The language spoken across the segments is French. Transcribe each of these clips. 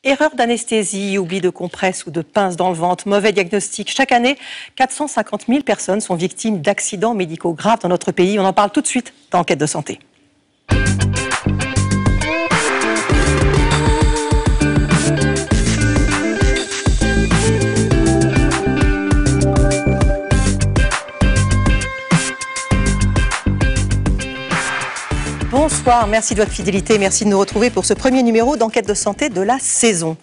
Erreur d'anesthésie, oubli de compresse ou de pince dans le ventre, mauvais diagnostic. Chaque année, 450 000 personnes sont victimes d'accidents médicaux graves dans notre pays. On en parle tout de suite dans Enquête de santé. Bonsoir, merci de votre fidélité, merci de nous retrouver pour ce premier numéro d'Enquête de santé de la saison.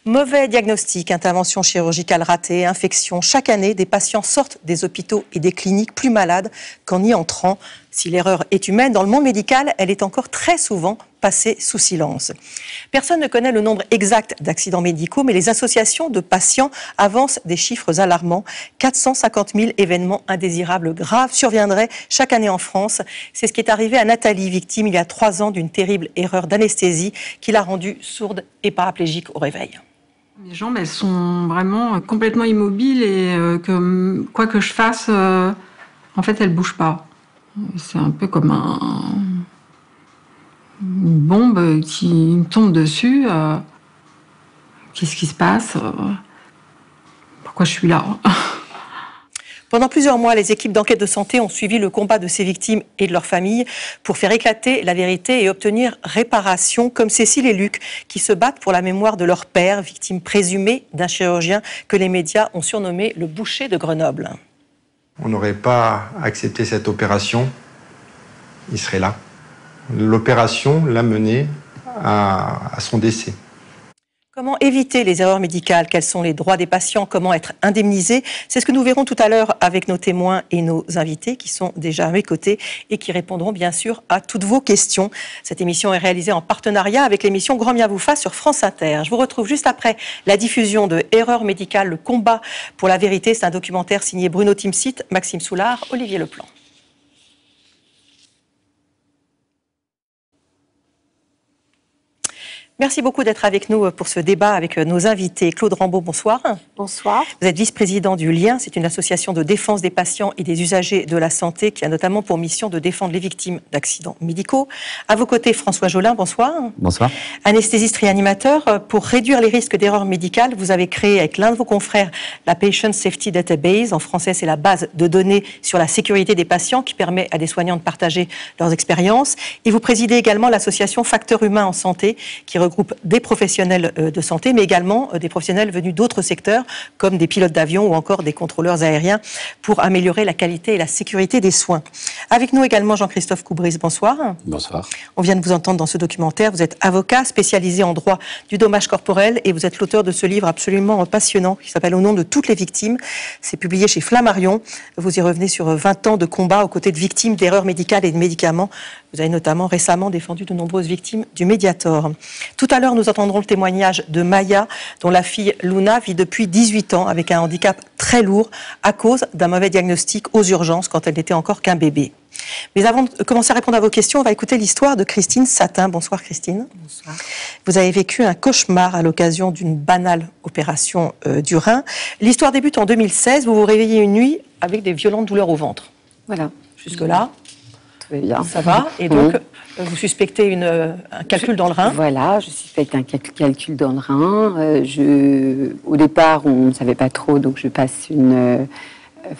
Mauvais diagnostic, intervention chirurgicale ratée, infection. Chaque année, des patients sortent des hôpitaux et des cliniques plus malades qu'en y entrant. Si l'erreur est humaine, dans le monde médical, elle est encore très souvent passée sous silence. Personne ne connaît le nombre exact d'accidents médicaux, mais les associations de patients avancent des chiffres alarmants. 450 000 événements indésirables graves surviendraient chaque année en France. C'est ce qui est arrivé à Nathalie, victime il y a 3 ans d'une terrible erreur d'anesthésie qui l'a rendue sourde et paraplégique au réveil. Les jambes, elles sont vraiment complètement immobiles et que quoi que je fasse, en fait, elles bougent pas. C'est un peu comme une bombe qui me tombe dessus. Qu'est-ce qui se passe? Pourquoi je suis là? Pendant plusieurs mois, les équipes d'enquête de santé ont suivi le combat de ces victimes et de leurs familles pour faire éclater la vérité et obtenir réparation, comme Cécile et Luc, qui se battent pour la mémoire de leur père, victime présumée d'un chirurgien que les médias ont surnommé le boucher de Grenoble. On n'aurait pas accepté cette opération, il serait là. L'opération l'a mené à son décès. Comment éviter les erreurs médicales? Quels sont les droits des patients? Comment être indemnisés? C'est ce que nous verrons tout à l'heure avec nos témoins et nos invités qui sont déjà à mes côtés et qui répondront bien sûr à toutes vos questions. Cette émission est réalisée en partenariat avec l'émission Grand Bien vous fasse sur France Inter. Je vous retrouve juste après la diffusion de Erreurs médicales, le combat pour la vérité. C'est un documentaire signé Bruno Timsit, Maxime Soulard, Olivier Leplan. Merci beaucoup d'être avec nous pour ce débat avec nos invités. Claude Rambaud, bonsoir. Bonsoir. Vous êtes vice-président du Lien. C'est une association de défense des patients et des usagers de la santé qui a notamment pour mission de défendre les victimes d'accidents médicaux. À vos côtés, François Jolin, bonsoir. Bonsoir. Anesthésiste réanimateur. Pour réduire les risques d'erreurs médicales, vous avez créé avec l'un de vos confrères la Patient Safety Database. En français, c'est la base de données sur la sécurité des patients qui permet à des soignants de partager leurs expériences. Et vous présidez également l'association Facteurs Humains en Santé qui regroupe des professionnels de santé, mais également des professionnels venus d'autres secteurs, comme des pilotes d'avion ou encore des contrôleurs aériens, pour améliorer la qualité et la sécurité des soins. Avec nous également Jean-Christophe Coubris, bonsoir. Bonsoir. On vient de vous entendre dans ce documentaire. Vous êtes avocat spécialisé en droit du dommage corporel et vous êtes l'auteur de ce livre absolument passionnant qui s'appelle Au nom de toutes les victimes. C'est publié chez Flammarion. Vous y revenez sur 20 ans de combat aux côtés de victimes d'erreurs médicales et de médicaments. Vous avez notamment récemment défendu de nombreuses victimes du Mediator. Tout à l'heure, nous entendrons le témoignage de Maya, dont la fille Luna vit depuis 18 ans avec un handicap très lourd à cause d'un mauvais diagnostic aux urgences quand elle n'était encore qu'un bébé. Mais avant de commencer à répondre à vos questions, on va écouter l'histoire de Christine Satin. Bonsoir Christine. Bonsoir. Vous avez vécu un cauchemar à l'occasion d'une banale opération du rein. L'histoire débute en 2016. Vous vous réveillez une nuit avec des violentes douleurs au ventre. Voilà. Jusque-là, tout va bien. Ça va. Et donc, vous suspectez un calcul dans le rein? Voilà, je suspecte un calcul dans le rein. Au départ, on ne savait pas trop, donc je passe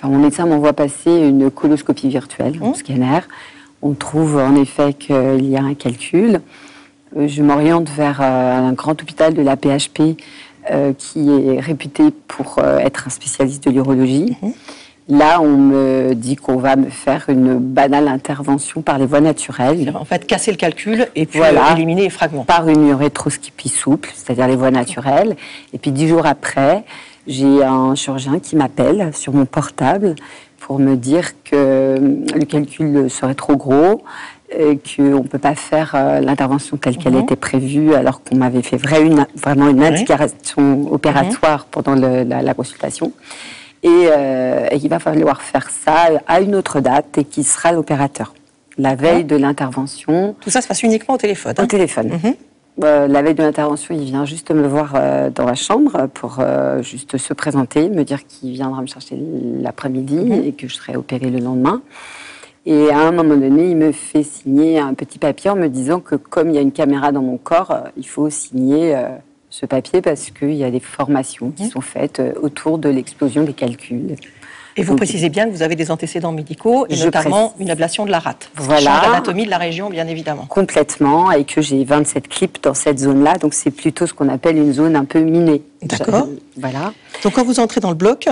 mon médecin m'envoie passer une coloscopie virtuelle, un scanner. On trouve en effet qu'il y a un calcul. Je m'oriente vers un grand hôpital de la PHP qui est réputé pour être un spécialiste de l'urologie. Là, on me dit qu'on va me faire une banale intervention par les voies naturelles. En fait, casser le calcul et puis éliminer les fragments. Par une urétroscopie souple, c'est-à-dire les voies naturelles. Et puis 10 jours après, j'ai un chirurgien qui m'appelle sur mon portable pour me dire que le calcul serait trop gros, qu'on ne peut pas faire l'intervention telle qu'elle était prévue, alors qu'on m'avait fait vraiment une indication opératoire pendant la consultation. Et il va falloir faire ça à une autre date et qui sera l'opérateur. La veille de l'intervention. Tout ça se passe uniquement au téléphone? Au téléphone. La veille de l'intervention, il vient juste me voir dans la chambre pour juste se présenter, me dire qu'il viendra me chercher l'après-midi et que je serai opérée le lendemain. Et à un moment donné, il me fait signer un petit papier en me disant que comme il y a une caméra dans mon corps, il faut signer ce papier parce qu'il y a des formations qui sont faites autour de l'explosion des calculs. Et vous précisez bien que vous avez des antécédents médicaux, et notamment une ablation de la rate. Voilà. L'anatomie de la région, bien évidemment. Complètement, et que j'ai 27 clips dans cette zone-là, donc c'est plutôt ce qu'on appelle une zone un peu minée. D'accord. Voilà. Donc quand vous entrez dans le bloc...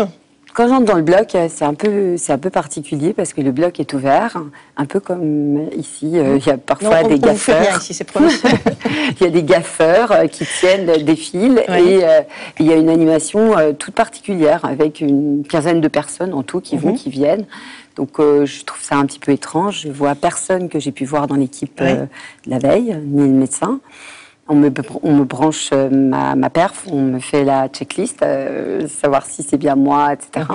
Quand j'entre dans le bloc, c'est un peu particulier parce que le bloc est ouvert, un peu comme ici. Il y a parfois des gaffeurs. On fait rien ici, c'est Il y a des gaffeurs qui tiennent des fils et il y a une animation toute particulière avec une quinzaine de personnes en tout qui vont, qui viennent. Donc je trouve ça un petit peu étrange. Je vois personne que j'ai pu voir dans l'équipe la veille, ni le médecin. On me branche ma perf, on me fait la checklist, savoir si c'est bien moi, etc.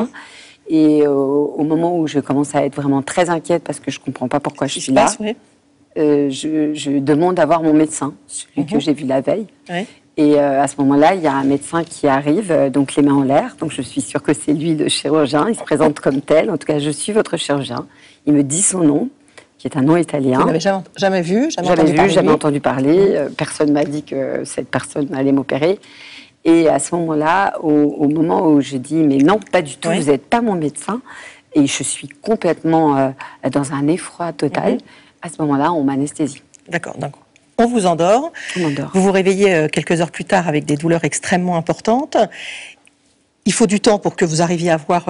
Et au moment où je commence à être vraiment très inquiète parce que je ne comprends pas pourquoi je suis là, je demande à voir mon médecin, celui que j'ai vu la veille. Et à ce moment-là, il y a un médecin qui arrive, donc les mains en l'air. Donc je suis sûre que c'est lui le chirurgien. Il se présente comme tel. En tout cas, je suis votre chirurgien. Il me dit son nom, qui est un nom italien. Vous n'avez jamais vu, jamais entendu parler. Personne m'a dit que cette personne allait m'opérer. Et à ce moment-là, au moment où je dis « mais non, pas du tout, vous n'êtes pas mon médecin », et je suis complètement dans un effroi total, à ce moment-là, on m'anesthésie. D'accord, d'accord. On vous endort. On m'endort. Vous vous réveillez quelques heures plus tard avec des douleurs extrêmement importantes. Il faut du temps pour que vous arriviez à voir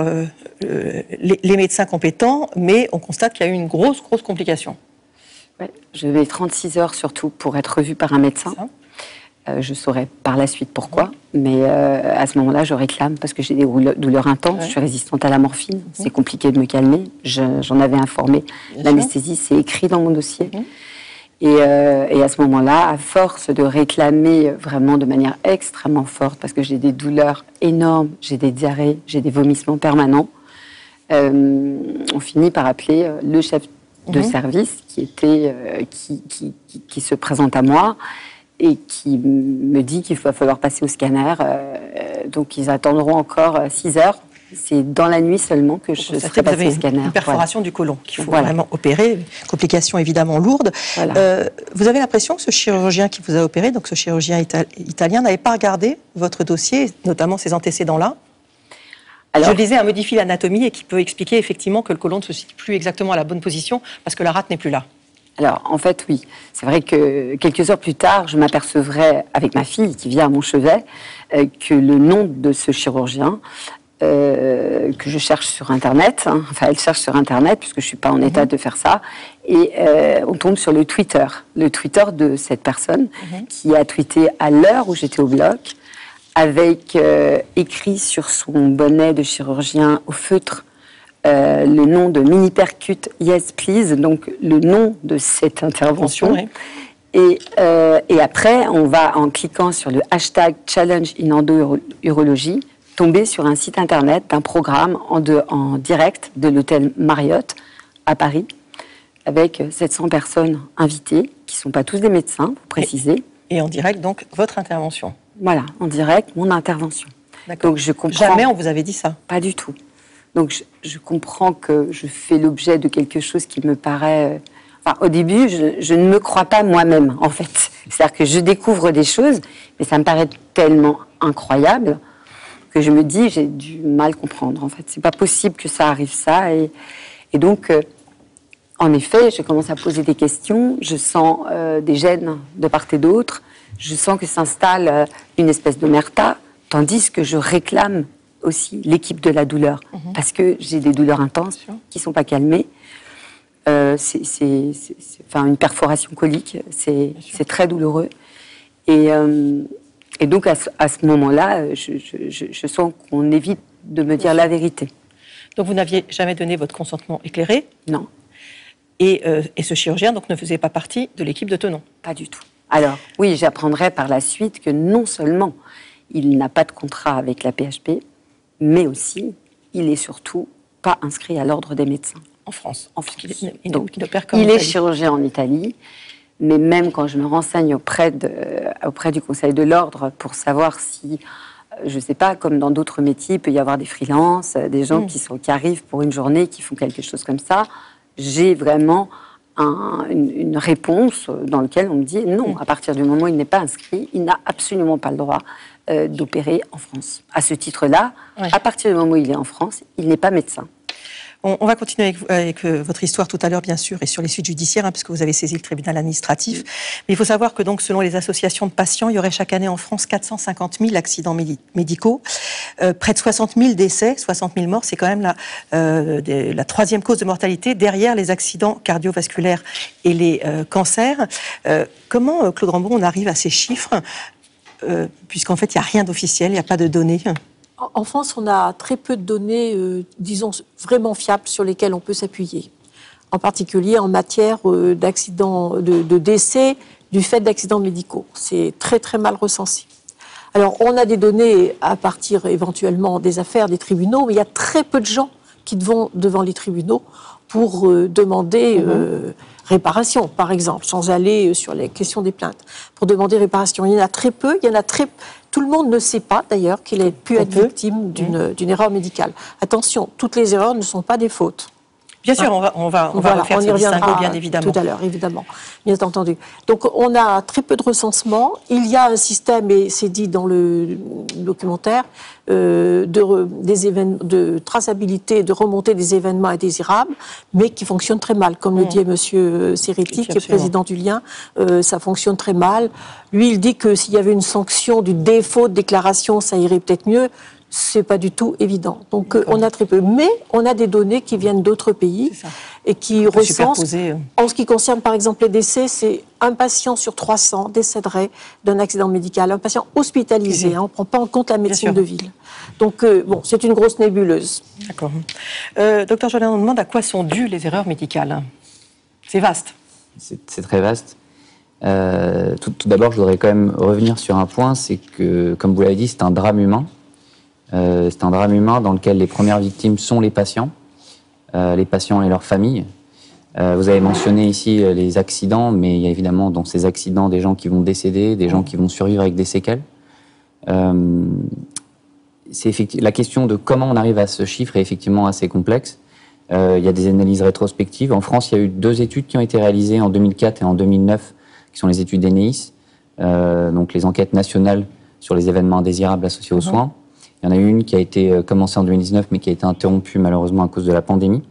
les médecins compétents, mais on constate qu'il y a eu une grosse complication. Ouais, je vais 36 heures surtout pour être revue par un médecin. Je saurai par la suite pourquoi, mais à ce moment-là, je réclame parce que j'ai des douleurs intenses, je suis résistante à la morphine, c'est compliqué de me calmer, j'en avais informé. L'anesthésie, c'est écrit dans mon dossier. Et à ce moment-là, à force de réclamer vraiment de manière extrêmement forte, parce que j'ai des douleurs énormes, j'ai des diarrhées, j'ai des vomissements permanents, on finit par appeler le chef de service qui se présente à moi et qui me dit qu'il va falloir passer au scanner. Donc ils attendront encore 6 heures. C'est dans la nuit seulement que je serai passée au scanner. Une perforation du côlon qu'il faut vraiment opérer. Complication évidemment lourde. Vous avez l'impression que ce chirurgien qui vous a opéré, donc ce chirurgien italien, n'avait pas regardé votre dossier, notamment ces antécédents-là? Je lisais un modifie l'anatomie et qui peut expliquer effectivement que le côlon ne se situe plus exactement à la bonne position parce que la rate n'est plus là. Alors, en fait, oui. C'est vrai que quelques heures plus tard, je m'apercevrai avec ma fille qui vient à mon chevet que le nom de ce chirurgien que je cherche sur Internet, enfin elle cherche sur Internet puisque je ne suis pas en état de faire ça, et on tombe sur le Twitter de cette personne qui a tweeté à l'heure où j'étais au bloc, avec écrit sur son bonnet de chirurgien au feutre le nom de Mini Percute Yes Please, donc le nom de cette intervention. Et après, on va, en cliquant sur le hashtag Challenge in Endo-Urologie, tomber sur un site internet d'un programme en direct de l'hôtel Marriott à Paris, avec 700 personnes invitées, qui ne sont pas tous des médecins, pour préciser. Et en direct, donc, votre intervention. Voilà, en direct, mon intervention. Donc je comprends... Jamais on vous avait dit ça? Pas du tout. Donc je comprends que je fais l'objet de quelque chose qui me paraît... Enfin, au début, je ne me crois pas moi-même, en fait. C'est-à-dire que je découvre des choses, mais ça me paraît tellement incroyable que je me dis, j'ai du mal comprendre, en fait. C'est pas possible que ça arrive, ça. Et donc, en effet, je commence à poser des questions, je sens des gènes de part et d'autre, je sens que s'installe une espèce d'omerta, tandis que je réclame aussi l'équipe de la douleur, parce que j'ai des douleurs intenses qui ne sont pas calmées. Enfin, une perforation colique, c'est très douloureux. Et donc, à ce moment-là, je sens qu'on évite de me dire la vérité. Donc, vous n'aviez jamais donné votre consentement éclairé? Non. Et ce chirurgien donc, ne faisait pas partie de l'équipe de Tenon? Pas du tout. Alors, oui, j'apprendrai par la suite que non seulement il n'a pas de contrat avec la PHP, mais aussi, il est surtout pas inscrit à l'ordre des médecins. En France. En France. Donc, il est chirurgien en Italie, mais même quand je me renseigne auprès du Conseil de l'ordre pour savoir si, je ne sais pas, comme dans d'autres métiers, il peut y avoir des freelances, des gens qui arrivent pour une journée, qui font quelque chose comme ça, j'ai vraiment une réponse dans laquelle on me dit non, à partir du moment où il n'est pas inscrit, il n'a absolument pas le droit d'opérer en France. À ce titre-là, à partir du moment où il est en France, il n'est pas médecin. On va continuer avec votre histoire tout à l'heure, bien sûr, et sur les suites judiciaires, puisque vous avez saisi le tribunal administratif. Mais il faut savoir que, donc, selon les associations de patients, il y aurait chaque année en France 450 000 accidents médicaux, près de 60 000 décès, 60 000 morts. C'est quand même la troisième cause de mortalité, derrière les accidents cardiovasculaires et les cancers. Comment, Claude Rambaud, on arrive à ces chiffres, puisqu'en fait, il n'y a rien d'officiel, il n'y a pas de données? En France, on a très peu de données, disons, vraiment fiables sur lesquelles on peut s'appuyer. En particulier en matière d'accidents, de décès du fait d'accidents médicaux. C'est très, très mal recensé. Alors, on a des données à partir éventuellement des affaires des tribunaux, mais il y a très peu de gens qui vont devant les tribunaux pour demander réparation, par exemple, sans aller sur les questions des plaintes. Pour demander réparation, il y en a très peu, Tout le monde ne sait pas, d'ailleurs, qu'il ait pu être victime d'une erreur médicale. Attention, toutes les erreurs ne sont pas des fautes. Bien sûr, on va refaire ce distinguo, bien évidemment. Tout à l'heure, évidemment, bien entendu. Donc, on a très peu de recensement. Il y a un système, et c'est dit dans le documentaire, de traçabilité, de remontée des événements indésirables, mais qui fonctionne très mal. Comme le dit M. Serretti, qui est président du Lien, ça fonctionne très mal. Lui, il dit que s'il y avait une sanction du défaut de déclaration, ça irait peut-être mieux. C'est pas du tout évident. Donc, on a très peu. Mais on a des données qui viennent d'autres pays et qui recensent. En ce qui concerne, par exemple, les décès, c'est un patient sur 300 décéderait d'un accident médical. Un patient hospitalisé. On ne prend pas en compte la médecine de ville. Donc, bon, c'est une grosse nébuleuse. D'accord. Docteur Jolin, on demande à quoi sont dues les erreurs médicales. C'est vaste. C'est très vaste. Tout d'abord, je voudrais quand même revenir sur un point, c'est que, comme vous l'avez dit, c'est un drame humain. C'est un drame humain dans lequel les premières victimes sont les patients et leurs familles. Vous avez mentionné ici les accidents, mais il y a évidemment dans ces accidents des gens qui vont décéder, des gens qui vont survivre avec des séquelles. La question de comment on arrive à ce chiffre est effectivement assez complexe. Il y a des analyses rétrospectives. En France, il y a eu 2 études qui ont été réalisées en 2004 et en 2009, qui sont les études d'ENEIS, donc les enquêtes nationales sur les événements indésirables associés aux soins. Il y en a une qui a été commencée en 2019, mais qui a été interrompue malheureusement à cause de la pandémie.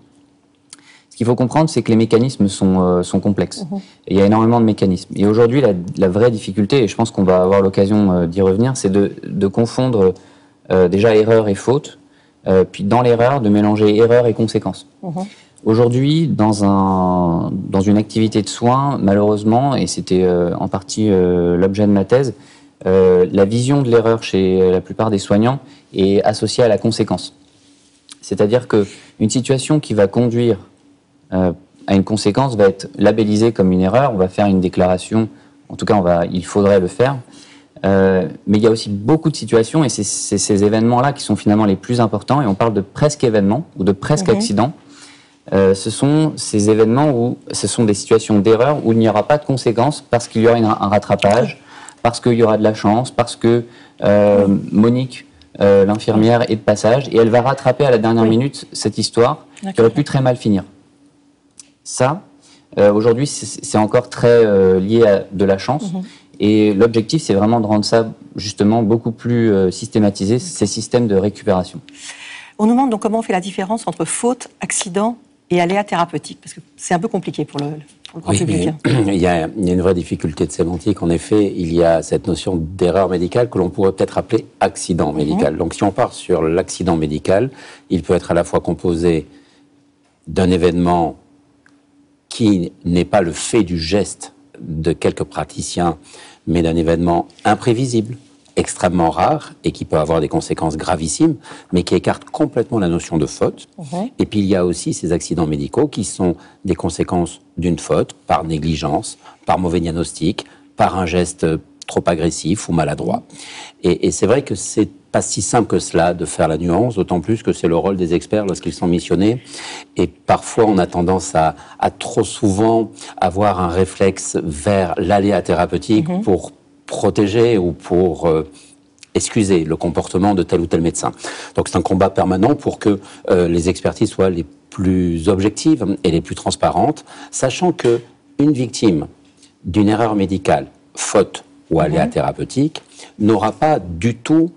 Ce qu'il faut comprendre, c'est que les mécanismes sont complexes. Et il y a énormément de mécanismes. Et aujourd'hui, la vraie difficulté, et je pense qu'on va avoir l'occasion d'y revenir, c'est de confondre déjà erreur et faute, puis dans l'erreur, de mélanger erreur et conséquence. Aujourd'hui, dans une activité de soins, malheureusement, et c'était en partie l'objet de ma thèse, la vision de l'erreur chez la plupart des soignants est associée à la conséquence. C'est-à-dire qu'une situation qui va conduire à une conséquence va être labellisée comme une erreur, on va faire une déclaration, en tout cas il faudrait le faire, mais il y a aussi beaucoup de situations, et c'est ces événements-là qui sont finalement les plus importants, et on parle de presque événements ou de presque accidents. Ce sont ces événements où ce sont des situations d'erreur où il n'y aura pas de conséquences parce qu'il y aura un rattrapage, parce qu'il y aura de la chance, parce que Monique, l'infirmière, est de passage, et elle va rattraper à la dernière minute cette histoire qui aurait pu très mal finir. Ça, aujourd'hui, c'est encore très lié à de la chance, et l'objectif, c'est vraiment de rendre ça, justement, beaucoup plus systématisé, ces systèmes de récupération. On nous demande donc comment on fait la différence entre faute, accident et aléa thérapeutique, parce que c'est un peu compliqué pour le grand public. Il y a une vraie difficulté de sémantique. En effet, il y a cette notion d'erreur médicale que l'on pourrait peut-être appeler accident médical. Donc, si on part sur l'accident médical, il peut être à la fois composé d'un événement qui n'est pas le fait du geste de quelques praticiens, mais d'un événement imprévisible, extrêmement rare et qui peut avoir des conséquences gravissimes, mais qui écarte complètement la notion de faute. Et puis il y a aussi ces accidents médicaux qui sont des conséquences d'une faute par négligence, par mauvais diagnostic, par un geste trop agressif ou maladroit. Et c'est vrai que c'est pas si simple que cela de faire la nuance, d'autant plus que c'est le rôle des experts lorsqu'ils sont missionnés. Et parfois, on a tendance à trop souvent avoir un réflexe vers l'aléa thérapeutique pour protéger ou pour excuser le comportement de tel ou tel médecin. Donc c'est un combat permanent pour que les expertises soient les plus objectives et les plus transparentes, sachant que une victime d'une erreur médicale, faute ou aléa thérapeutique, n'aura pas du tout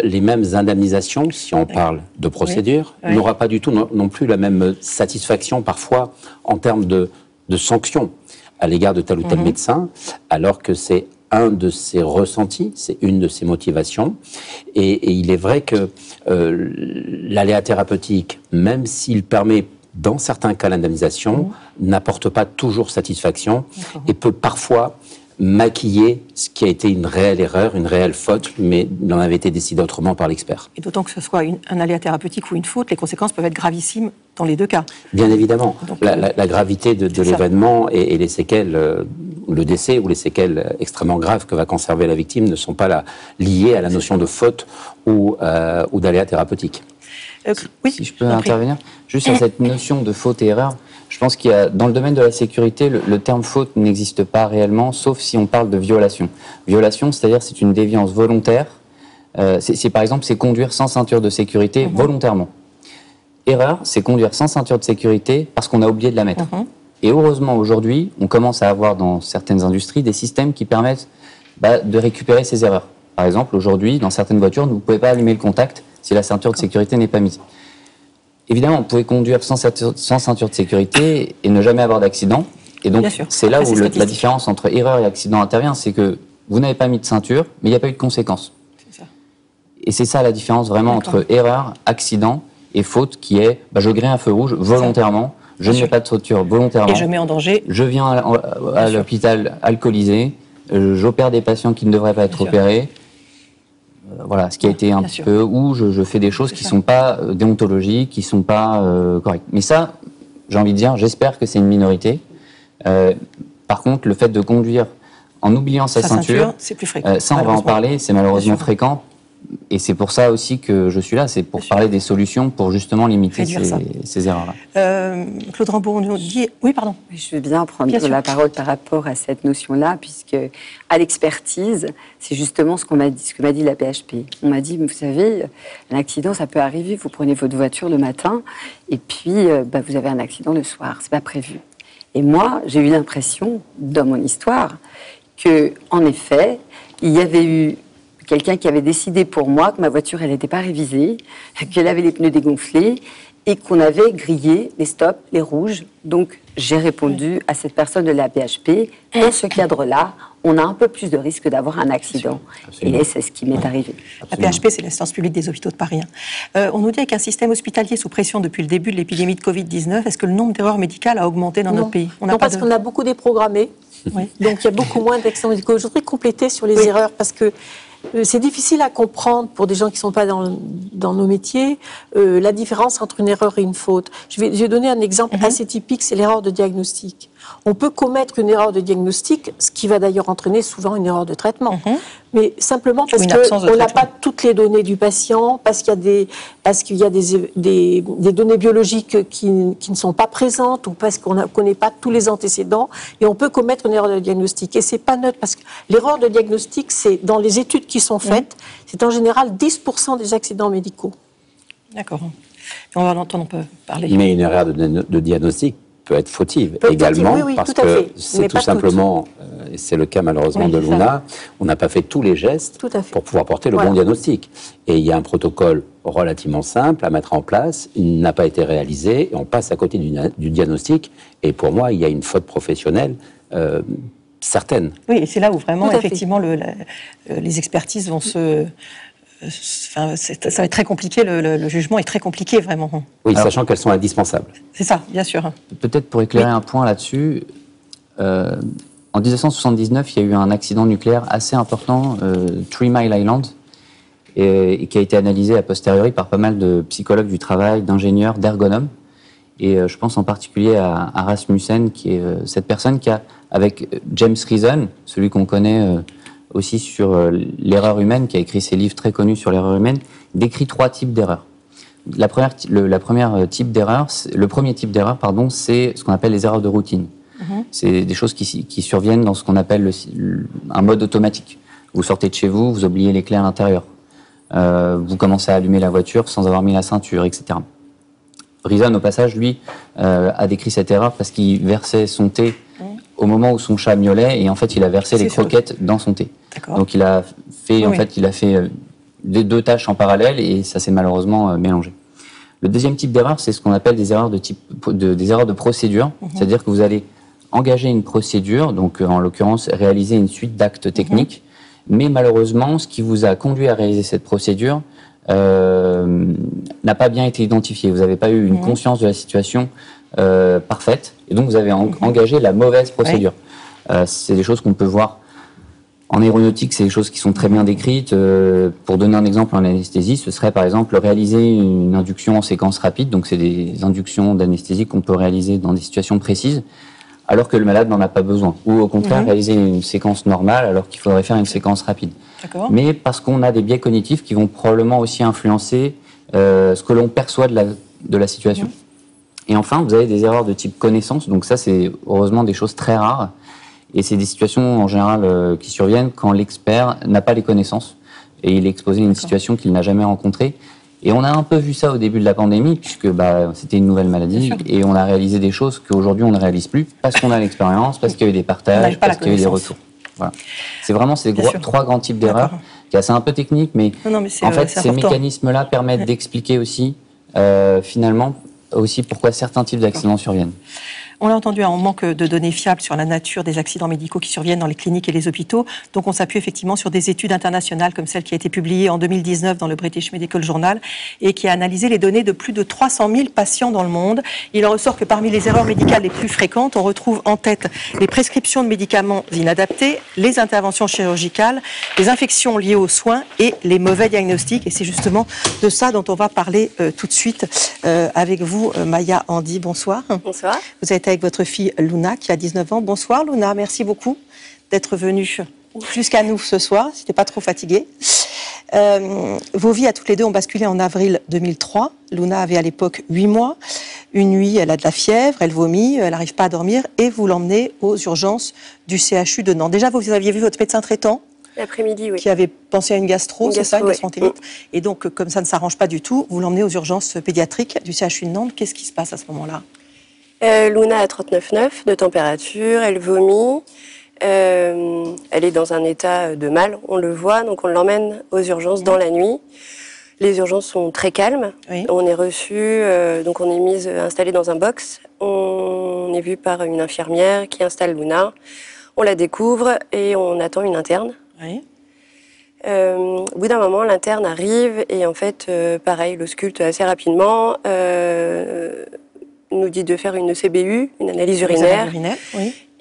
les mêmes indemnisations, si on parle de procédure, n'aura pas du tout non plus la même satisfaction parfois en termes de sanctions à l'égard de tel ou tel médecin, alors que c'est un de ses ressentis, c'est une de ses motivations. Et il est vrai que l'aléa thérapeutique, même s'il permet dans certains cas l'indemnisation, n'apporte pas toujours satisfaction et peut parfois maquiller ce qui a été une réelle erreur, une réelle faute, mais il en avait été décidé autrement par l'expert. Et d'autant que ce soit un aléa thérapeutique ou une faute, les conséquences peuvent être gravissimes dans les deux cas. Bien évidemment. Donc, la gravité de l'événement et les séquelles, le décès ou les séquelles extrêmement graves que va conserver la victime ne sont pas liées à la notion de faute ou d'aléa thérapeutique. Oui, si je peux intervenir, juste à cette notion de faute et erreur, je pense qu'il y a, dans le domaine de la sécurité, le terme faute n'existe pas réellement, sauf si on parle de violation. Violation, c'est-à-dire c'est une déviance volontaire. Par exemple, c'est conduire sans ceinture de sécurité volontairement. Erreur, c'est conduire sans ceinture de sécurité parce qu'on a oublié de la mettre. Et heureusement, aujourd'hui, on commence à avoir dans certaines industries des systèmes qui permettent de récupérer ces erreurs. Par exemple, aujourd'hui, dans certaines voitures, vous ne pouvez pas allumer le contact si la ceinture de sécurité n'est pas mise. Évidemment, on pouvait conduire sans ceinture de sécurité et ne jamais avoir d'accident. Et donc, c'est là où la différence entre erreur et accident intervient, c'est que vous n'avez pas mis de ceinture, mais il n'y a pas eu de conséquences. Et c'est ça la différence vraiment entre erreur, accident et faute, qui est je grille un feu rouge volontairement, je ne mets pas de ceinture volontairement. Et je mets en danger. Je viens à l'hôpital alcoolisé, j'opère des patients qui ne devraient pas être opérés. Voilà, ce qui a été un petit peu, où je fais des choses qui ne sont pas déontologiques, qui ne sont pas correctes. Mais ça, j'ai envie de dire, j'espère que c'est une minorité. Par contre, le fait de conduire en oubliant sa ceinture, c'est plus fréquent. Ça, on va en parler, c'est malheureusement fréquent. Et c'est pour ça aussi que je suis là, c'est pour parler des solutions pour justement limiter ces erreurs-là. Claude Rambaud, on nous dit... Oui, pardon. Je veux bien prendre la parole par rapport à cette notion-là, puisque à l'expertise, c'est justement ce que m'a dit la PHP. On m'a dit, vous savez, un accident, ça peut arriver, vous prenez votre voiture le matin, et puis vous avez un accident le soir, c'est pas prévu. Et moi, j'ai eu l'impression, dans mon histoire, que, en effet, il y avait eu quelqu'un qui avait décidé pour moi que ma voiture, elle n'était pas révisée, qu'elle avait les pneus dégonflés et qu'on avait grillé les stops, les rouges. Donc, j'ai répondu à cette personne de la PHP. Dans ce cadre-là, on a un peu plus de risque d'avoir un accident. Absolument. Et c'est ce qui m'est arrivé. La PHP, c'est l'assistance publique des hôpitaux de Paris. On nous dit qu'avec un système hospitalier sous pression depuis le début de l'épidémie de Covid-19, est-ce que le nombre d'erreurs médicales a augmenté dans notre pays? Non, parce qu'on a beaucoup déprogrammé. Donc, il y a beaucoup moins d'accidents médicaux. Je voudrais compléter sur les erreurs, parce que c'est difficile à comprendre pour des gens qui ne sont pas dans nos métiers, la différence entre une erreur et une faute. Je vais donner un exemple assez typique, c'est l'erreur de diagnostic. On peut commettre une erreur de diagnostic, ce qui va d'ailleurs entraîner souvent une erreur de traitement. Mais simplement parce qu'on n'a pas toutes les données du patient, parce qu'il y a des données biologiques qui ne sont pas présentes, ou parce qu'on ne connaît pas tous les antécédents, et on peut commettre une erreur de diagnostic. Et c'est pas neutre, parce que l'erreur de diagnostic, c'est dans les études qui sont faites, c'est en général 10% des accidents médicaux. D'accord. On va en entendre un peu parler. Mais une erreur de diagnostic peut être fautive également, parce que c'est tout simplement, et c'est le cas malheureusement de Luna, on n'a pas fait tous les gestes pour pouvoir porter le bon diagnostic. Et il y a un protocole relativement simple à mettre en place, il n'a pas été réalisé, et on passe à côté du diagnostic, et pour moi, il y a une faute professionnelle certaine. Oui, et c'est là où vraiment, effectivement, les expertises vont se... ça va être très compliqué, le jugement est très compliqué, vraiment. Oui, sachant qu'elles sont indispensables. C'est ça, bien sûr. Peut-être pour éclairer un point là-dessus, en 1979, il y a eu un accident nucléaire assez important, 3 Mile Island, et qui a été analysé a posteriori par pas mal de psychologues du travail, d'ingénieurs, d'ergonomes. Et je pense en particulier à Rasmussen, qui est cette personne qui a, avec James Reason, celui qu'on connaît... aussi sur l'erreur humaine, qui a écrit ses livres très connus sur l'erreur humaine, décrit 3 types d'erreurs. Le premier type d'erreur, c'est ce qu'on appelle les erreurs de routine. C'est des choses qui surviennent dans ce qu'on appelle un mode automatique. Vous sortez de chez vous, vous oubliez les clés à l'intérieur. vous commencez à allumer la voiture sans avoir mis la ceinture, etc. Bryson, au passage, lui, a décrit cette erreur parce qu'il versait son thé au moment où son chat miaulait, et en fait, il a versé les croquettes dans son thé. Donc, il a fait, deux tâches en parallèle, et ça s'est malheureusement mélangé. Le deuxième type d'erreur, c'est ce qu'on appelle des erreurs des erreurs de procédure, c'est-à-dire que vous allez engager une procédure, donc en l'occurrence réaliser une suite d'actes techniques, mais malheureusement, ce qui vous a conduit à réaliser cette procédure n'a pas bien été identifié. Vous n'avez pas eu une conscience de la situation parfaite, et donc vous avez engagé la mauvaise procédure. C'est des choses qu'on peut voir en aéronautique, c'est des choses qui sont très bien décrites. Pour donner un exemple en anesthésie, ce serait par exemple réaliser une induction en séquence rapide, donc c'est des inductions d'anesthésie qu'on peut réaliser dans des situations précises, alors que le malade n'en a pas besoin. Ou au contraire, réaliser une séquence normale alors qu'il faudrait faire une séquence rapide. Mais parce qu'on a des biais cognitifs qui vont probablement aussi influencer ce que l'on perçoit de la situation. Et enfin, vous avez des erreurs de type connaissance. Donc ça, c'est heureusement des choses très rares. Et c'est des situations en général qui surviennent quand l'expert n'a pas les connaissances et il est exposé à une situation qu'il n'a jamais rencontrée. Et on a un peu vu ça au début de la pandémie, puisque c'était une nouvelle maladie, et on a réalisé des choses qu'aujourd'hui on ne réalise plus, parce qu'on a l'expérience, parce qu'il y a eu des partages, parce qu'il y a eu des retours. Voilà. C'est vraiment ces trois grands types d'erreurs, qui sont un peu techniques, mais, en fait ces mécanismes-là permettent d'expliquer aussi, finalement, aussi pourquoi certains types d'accidents surviennent. On l'a entendu, on manque de données fiables sur la nature des accidents médicaux qui surviennent dans les cliniques et les hôpitaux. Donc on s'appuie effectivement sur des études internationales comme celle qui a été publiée en 2019 dans le British Medical Journal et qui a analysé les données de plus de 300 000 patients dans le monde. Il en ressort que parmi les erreurs médicales les plus fréquentes, on retrouve en tête les prescriptions de médicaments inadaptés, les interventions chirurgicales, les infections liées aux soins et les mauvais diagnostics. Et c'est justement de ça dont on va parler tout de suite avec vous, Maya Handy. Bonsoir. Bonsoir. Vous êtes avec votre fille Luna qui a 19 ans. Bonsoir Luna, merci beaucoup d'être venue jusqu'à nous ce soir, si tu n'es pas trop fatiguée. Vos vies à toutes les deux ont basculé en avril 2003. Luna avait à l'époque 8 mois. Une nuit, elle a de la fièvre, elle vomit, elle n'arrive pas à dormir et vous l'emmenez aux urgences du CHU de Nantes. Déjà, vous aviez vu votre médecin traitant l'après-midi, oui. Qui avait pensé à une gastro, c'est ça, une gastroentérite. Et donc, comme ça ne s'arrange pas du tout, vous l'emmenez aux urgences pédiatriques du CHU de Nantes. Qu'est-ce qui se passe à ce moment-là ? Luna a 39,9 de température, elle vomit, elle est dans un état de mal, on le voit, donc on l'emmène aux urgences dans la nuit. Les urgences sont très calmes, on est reçu, donc on est installé dans un box, on est vu par une infirmière qui installe Luna, on la découvre et on attend une interne. Au bout d'un moment, l'interne arrive et en fait, pareil, l'ausculte assez rapidement. Nous dit de faire une CBU, une analyse urinaire,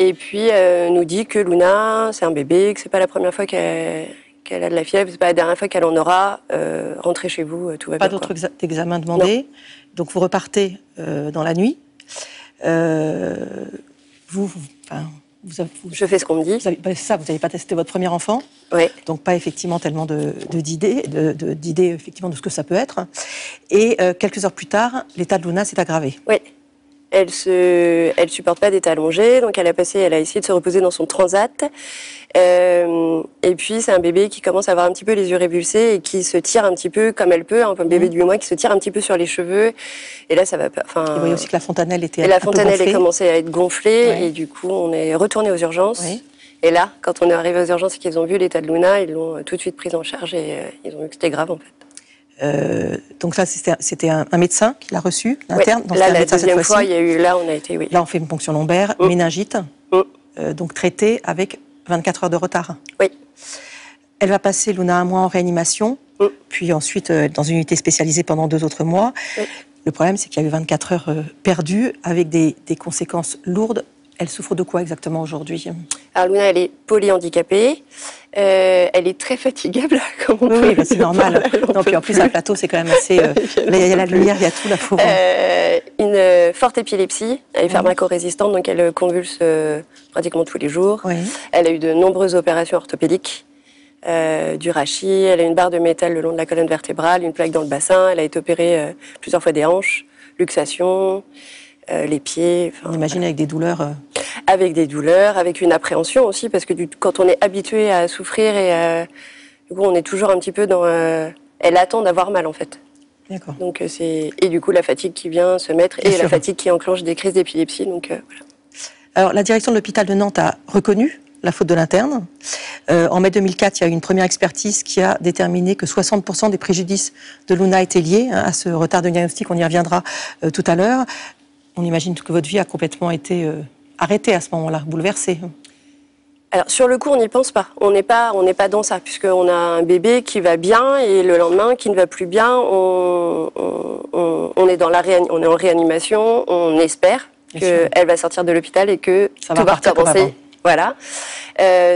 et puis nous dit que Luna, c'est un bébé, que c'est pas la première fois qu'elle a de la fièvre, c'est pas la dernière fois qu'elle en aura. Rentrez chez vous, tout va bien. Pas d'autres examens demandés, donc vous repartez dans la nuit. Je fais ce qu'on me dit. C'est ça, vous n'avez pas testé votre premier enfant, donc pas effectivement tellement d'idées effectivement de ce que ça peut être. Et quelques heures plus tard, l'état de Luna s'est aggravé. Oui. Elle supporte pas d'être allongée, donc elle a essayé de se reposer dans son transat. Et puis c'est un bébé qui commence à avoir un petit peu les yeux révulsés et qui se tire un petit peu comme elle peut, un bébé de 8 mois qui se tire un petit peu sur les cheveux. Et là ça va pas. Et vous voyez aussi que la fontanelle était un peu gonflée. La fontanelle a commencé à être gonflée et du coup on est retourné aux urgences. Et là, quand on est arrivé aux urgences et qu'ils ont vu l'état de Luna, ils l'ont tout de suite prise en charge et ils ont vu que c'était grave en fait. Donc là, c'était un médecin qui l'a reçu, l'interne. Là, la deuxième fois, on a été, Là, on fait une ponction lombaire, méningite, donc traitée avec 24 heures de retard. Oui. Elle va passer, Luna, 1 mois en réanimation, puis ensuite dans une unité spécialisée pendant 2 autres mois. Le problème, c'est qu'il y a eu 24 heures perdues avec des conséquences lourdes. Elle souffre de quoi exactement aujourd'hui ? Alors Luna, elle est polyhandicapée, elle est très fatigable, comme on peut. Oui, c'est normal. Non, puis en plus, un plateau, c'est quand même assez... il y a la lumière, il y a tout, la pauvre. Une forte épilepsie, elle est pharmacorésistante, donc elle convulse pratiquement tous les jours. Elle a eu de nombreuses opérations orthopédiques, du rachis, elle a une barre de métal le long de la colonne vertébrale, une plaque dans le bassin, elle a été opérée plusieurs fois des hanches, luxation... les pieds. On imagine avec des douleurs. Avec des douleurs, avec une appréhension aussi, parce que quand on est habitué à souffrir et du coup on est toujours un petit peu dans Elle attend d'avoir mal, en fait. D'accord. Donc, et du coup, la fatigue qui vient se mettre Bien et sûr. la fatigue qui enclenche des crises d'épilepsie. Donc, voilà. Alors, la direction de l'hôpital de Nantes a reconnu la faute de l'interne. En mai 2004, il y a eu une première expertise qui a déterminé que 60% des préjudices de Luna étaient liés à ce retard de diagnostic. On y reviendra tout à l'heure. On imagine que votre vie a complètement été arrêtée à ce moment-là, bouleversée. Alors, sur le coup, on n'y pense pas. On n'est pas dans ça, puisqu'on a un bébé qui va bien et le lendemain qui ne va plus bien. On est on est en réanimation. On espère qu'elle va sortir de l'hôpital et que ça tout va va repartir comme recommencer. avant. Voilà.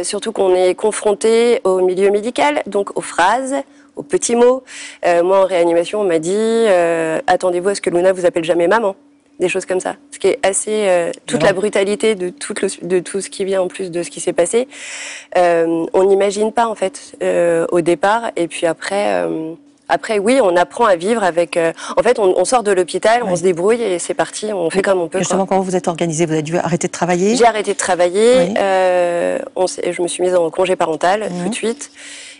Surtout qu'on est confronté au milieu médical, donc aux phrases, aux petits mots. Moi, en réanimation, on m'a dit attendez-vous à ce que Luna vous appelle jamais maman. Des choses comme ça. Ce qui est assez... toute la brutalité de tout ce qui vient en plus de ce qui s'est passé. On n'imagine pas, en fait, au départ. Et puis après, oui, on apprend à vivre avec... en fait, on sort de l'hôpital, on se débrouille et c'est parti, on fait comme on peut. Justement, comment vous êtes organisé? Vous avez dû arrêter de travailler? J'ai arrêté de travailler. Oui. Je me suis mise en congé parental tout de suite.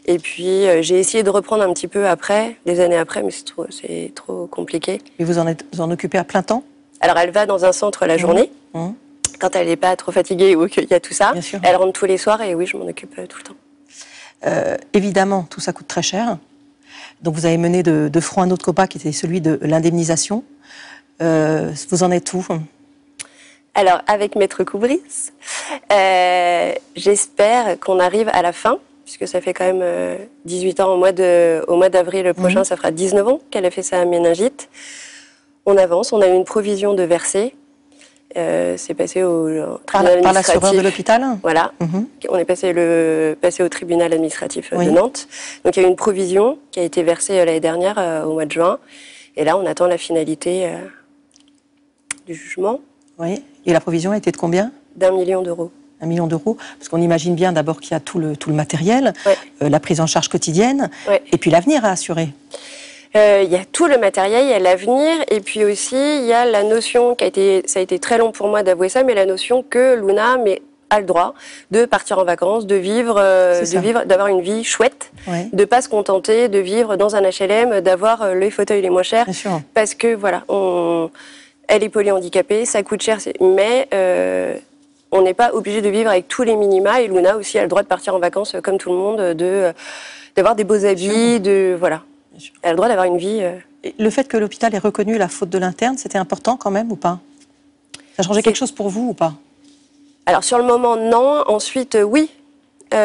Et puis, j'ai essayé de reprendre un petit peu après, des années après, mais c'est trop compliqué. Et vous en occupez à plein temps? Alors, elle va dans un centre la journée, quand elle n'est pas trop fatiguée ou qu'il y a tout ça. Bien sûr. Elle rentre tous les soirs et oui, je m'en occupe tout le temps. Évidemment, tout ça coûte très cher. Donc, vous avez mené de front un autre combat qui était celui de l'indemnisation. Vous en êtes où? Alors, avec Maître Coubris, j'espère qu'on arrive à la fin, puisque ça fait quand même 18 ans au mois d'avril prochain, ça fera 19 ans qu'elle a fait sa méningite. On avance, on a eu une provision de verser. C'est passé au tribunal administratif. Par l'assureur de l'hôpital? Voilà. On est passé au tribunal administratif de Nantes. Donc il y a eu une provision qui a été versée l'année dernière, au mois de juin. Et là, on attend la finalité du jugement. Oui. Et la provision a été de combien? d'1 million d'euros. 1 million d'euros, parce qu'on imagine bien d'abord qu'il y a tout le matériel, la prise en charge quotidienne, et puis l'avenir à assurer. Il y a tout le matériel, il y a l'avenir, et puis aussi il y a la notion ça a été très long pour moi d'avouer ça, mais la notion que Luna a le droit de partir en vacances, de vivre, d'avoir une vie chouette, de pas se contenter de vivre dans un HLM, d'avoir les fauteuils les moins chers, parce que voilà, elle est polyhandicapée, ça coûte cher, mais on n'est pas obligé de vivre avec tous les minima, et Luna aussi a le droit de partir en vacances comme tout le monde, d'avoir des beaux habits, voilà. Elle a le droit d'avoir une vie... Et le fait que l'hôpital ait reconnu la faute de l'interne, c'était important quand même ou pas? Ça a changé quelque chose pour vous ou pas? Alors sur le moment, non. Ensuite, oui. Oui,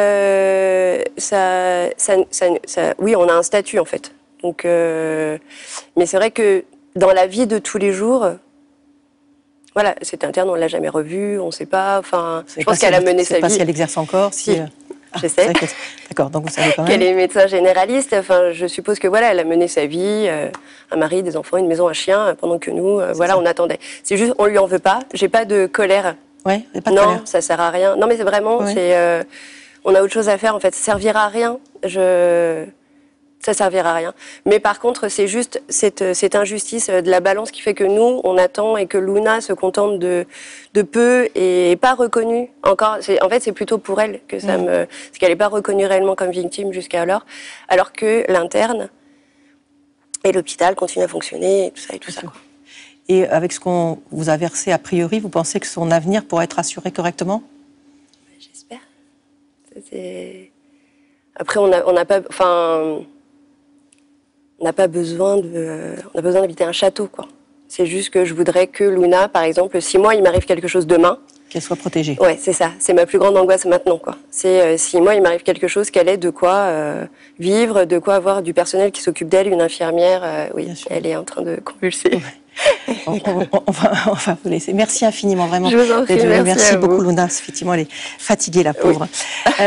on a un statut en fait. Donc, mais c'est vrai que dans la vie de tous les jours... Voilà, cette interne, on ne l'a jamais revue, on ne sait pas. Enfin, je pense qu'elle a mené sa vie. Je ne sais pas si elle exerce encore. Je sais. D'accord, donc vous savez quand même. Qu'elle est médecin généraliste. Enfin, je suppose que voilà, elle a mené sa vie, un mari, des enfants, une maison, un chien, pendant que nous, voilà, on attendait. C'est juste, on lui en veut pas. J'ai pas de colère. Ouais, pas de colère. Ça sert à rien. Non, mais c'est vraiment, on a autre chose à faire en fait. Ça servira à rien. Ça servira à rien. Mais par contre, c'est juste cette injustice de la balance qui fait que nous, on attend et que Luna se contente de peu et pas reconnue. Encore, en fait, c'est plutôt pour elle que ça me... Parce qu'elle n'est pas reconnue réellement comme victime jusqu'à alors que l'interne et l'hôpital continuent à fonctionner et tout ça et tout ça. Et avec ce qu'on vous a versé a priori, vous pensez que son avenir pourra être assuré correctement? J'espère. Après, on n'a pas... Enfin... On n'a pas besoin d'habiter un château, quoi. C'est juste que je voudrais que Luna, par exemple, si moi, il m'arrive quelque chose demain... Qu'elle soit protégée. Ouais, c'est ça. C'est ma plus grande angoisse maintenant, quoi. C'est si moi, il m'arrive quelque chose, qu'elle ait de quoi vivre, de quoi avoir du personnel qui s'occupe d'elle, une infirmière. Oui, elle est en train de convulser. Ouais. On va vous laisser. Merci infiniment, vraiment. Je vous en prie, merci beaucoup, Luna. Effectivement, elle est fatiguée, la pauvre. Oui.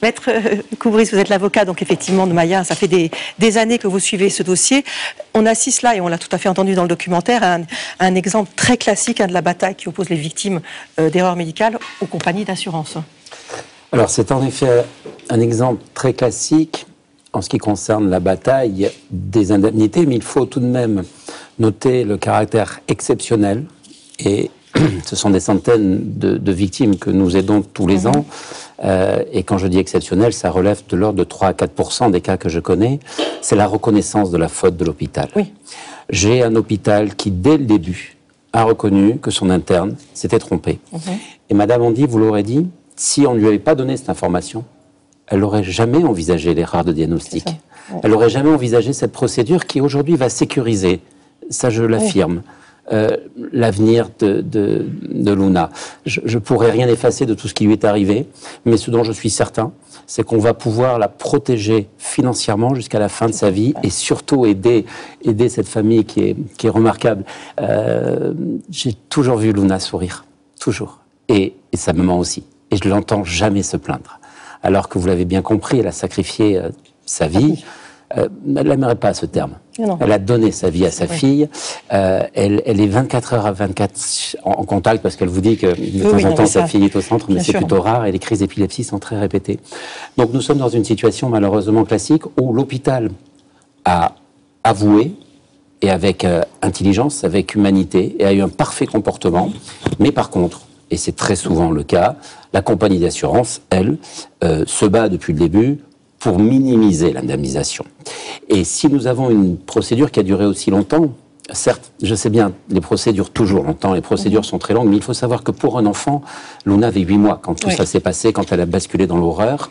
Maître Coubris, vous êtes l'avocat, donc effectivement, de Maya. Ça fait des années que vous suivez ce dossier. On assiste là, et on l'a tout à fait entendu dans le documentaire, à un exemple très classique de la bataille qui oppose les victimes d'erreurs médicales aux compagnies d'assurance. Alors, c'est en effet un exemple très classique en ce qui concerne la bataille des indemnités, mais il faut tout de même noter le caractère exceptionnel, et ce sont des centaines de victimes que nous aidons tous les ans, Et quand je dis exceptionnel, ça relève de l'ordre de 3 à 4% des cas que je connais. C'est la reconnaissance de la faute de l'hôpital. Oui. J'ai un hôpital qui, dès le début, a reconnu que son interne s'était trompé. Et Madame Ondy, vous l'aurez dit, si on ne lui avait pas donné cette information, elle n'aurait jamais envisagé l'erreur de diagnostic. Ouais. Elle n'aurait jamais envisagé cette procédure qui, aujourd'hui, va sécuriser, ça je l'affirme, l'avenir de Luna. Je ne pourrais rien effacer de tout ce qui lui est arrivé, mais ce dont je suis certain, c'est qu'on va pouvoir la protéger financièrement jusqu'à la fin de sa vie et surtout aider cette famille qui est remarquable. J'ai toujours vu Luna sourire, toujours. Et sa maman aussi. Et je ne l'entends jamais se plaindre. Alors que vous l'avez bien compris, elle a sacrifié sa vie. Elle n'aimerait pas ce terme. Non. Elle a donné sa vie à sa fille. Elle est 24 heures à 24 en contact parce qu'elle vous dit que de temps en temps sa fille est au centre, mais c'est plutôt rare et les crises d'épilepsie sont très répétées. Donc nous sommes dans une situation malheureusement classique où l'hôpital a avoué et avec intelligence, avec humanité et a eu un parfait comportement. Mais par contre, et c'est très souvent le cas, la compagnie d'assurance, elle, se bat depuis le début pour minimiser l'indemnisation. Et si nous avons une procédure qui a duré aussi longtemps, certes, je sais bien, les procès durent toujours longtemps, les procédures sont très longues, mais il faut savoir que pour un enfant, Luna avait 8 mois quand tout ça s'est passé, quand elle a basculé dans l'horreur.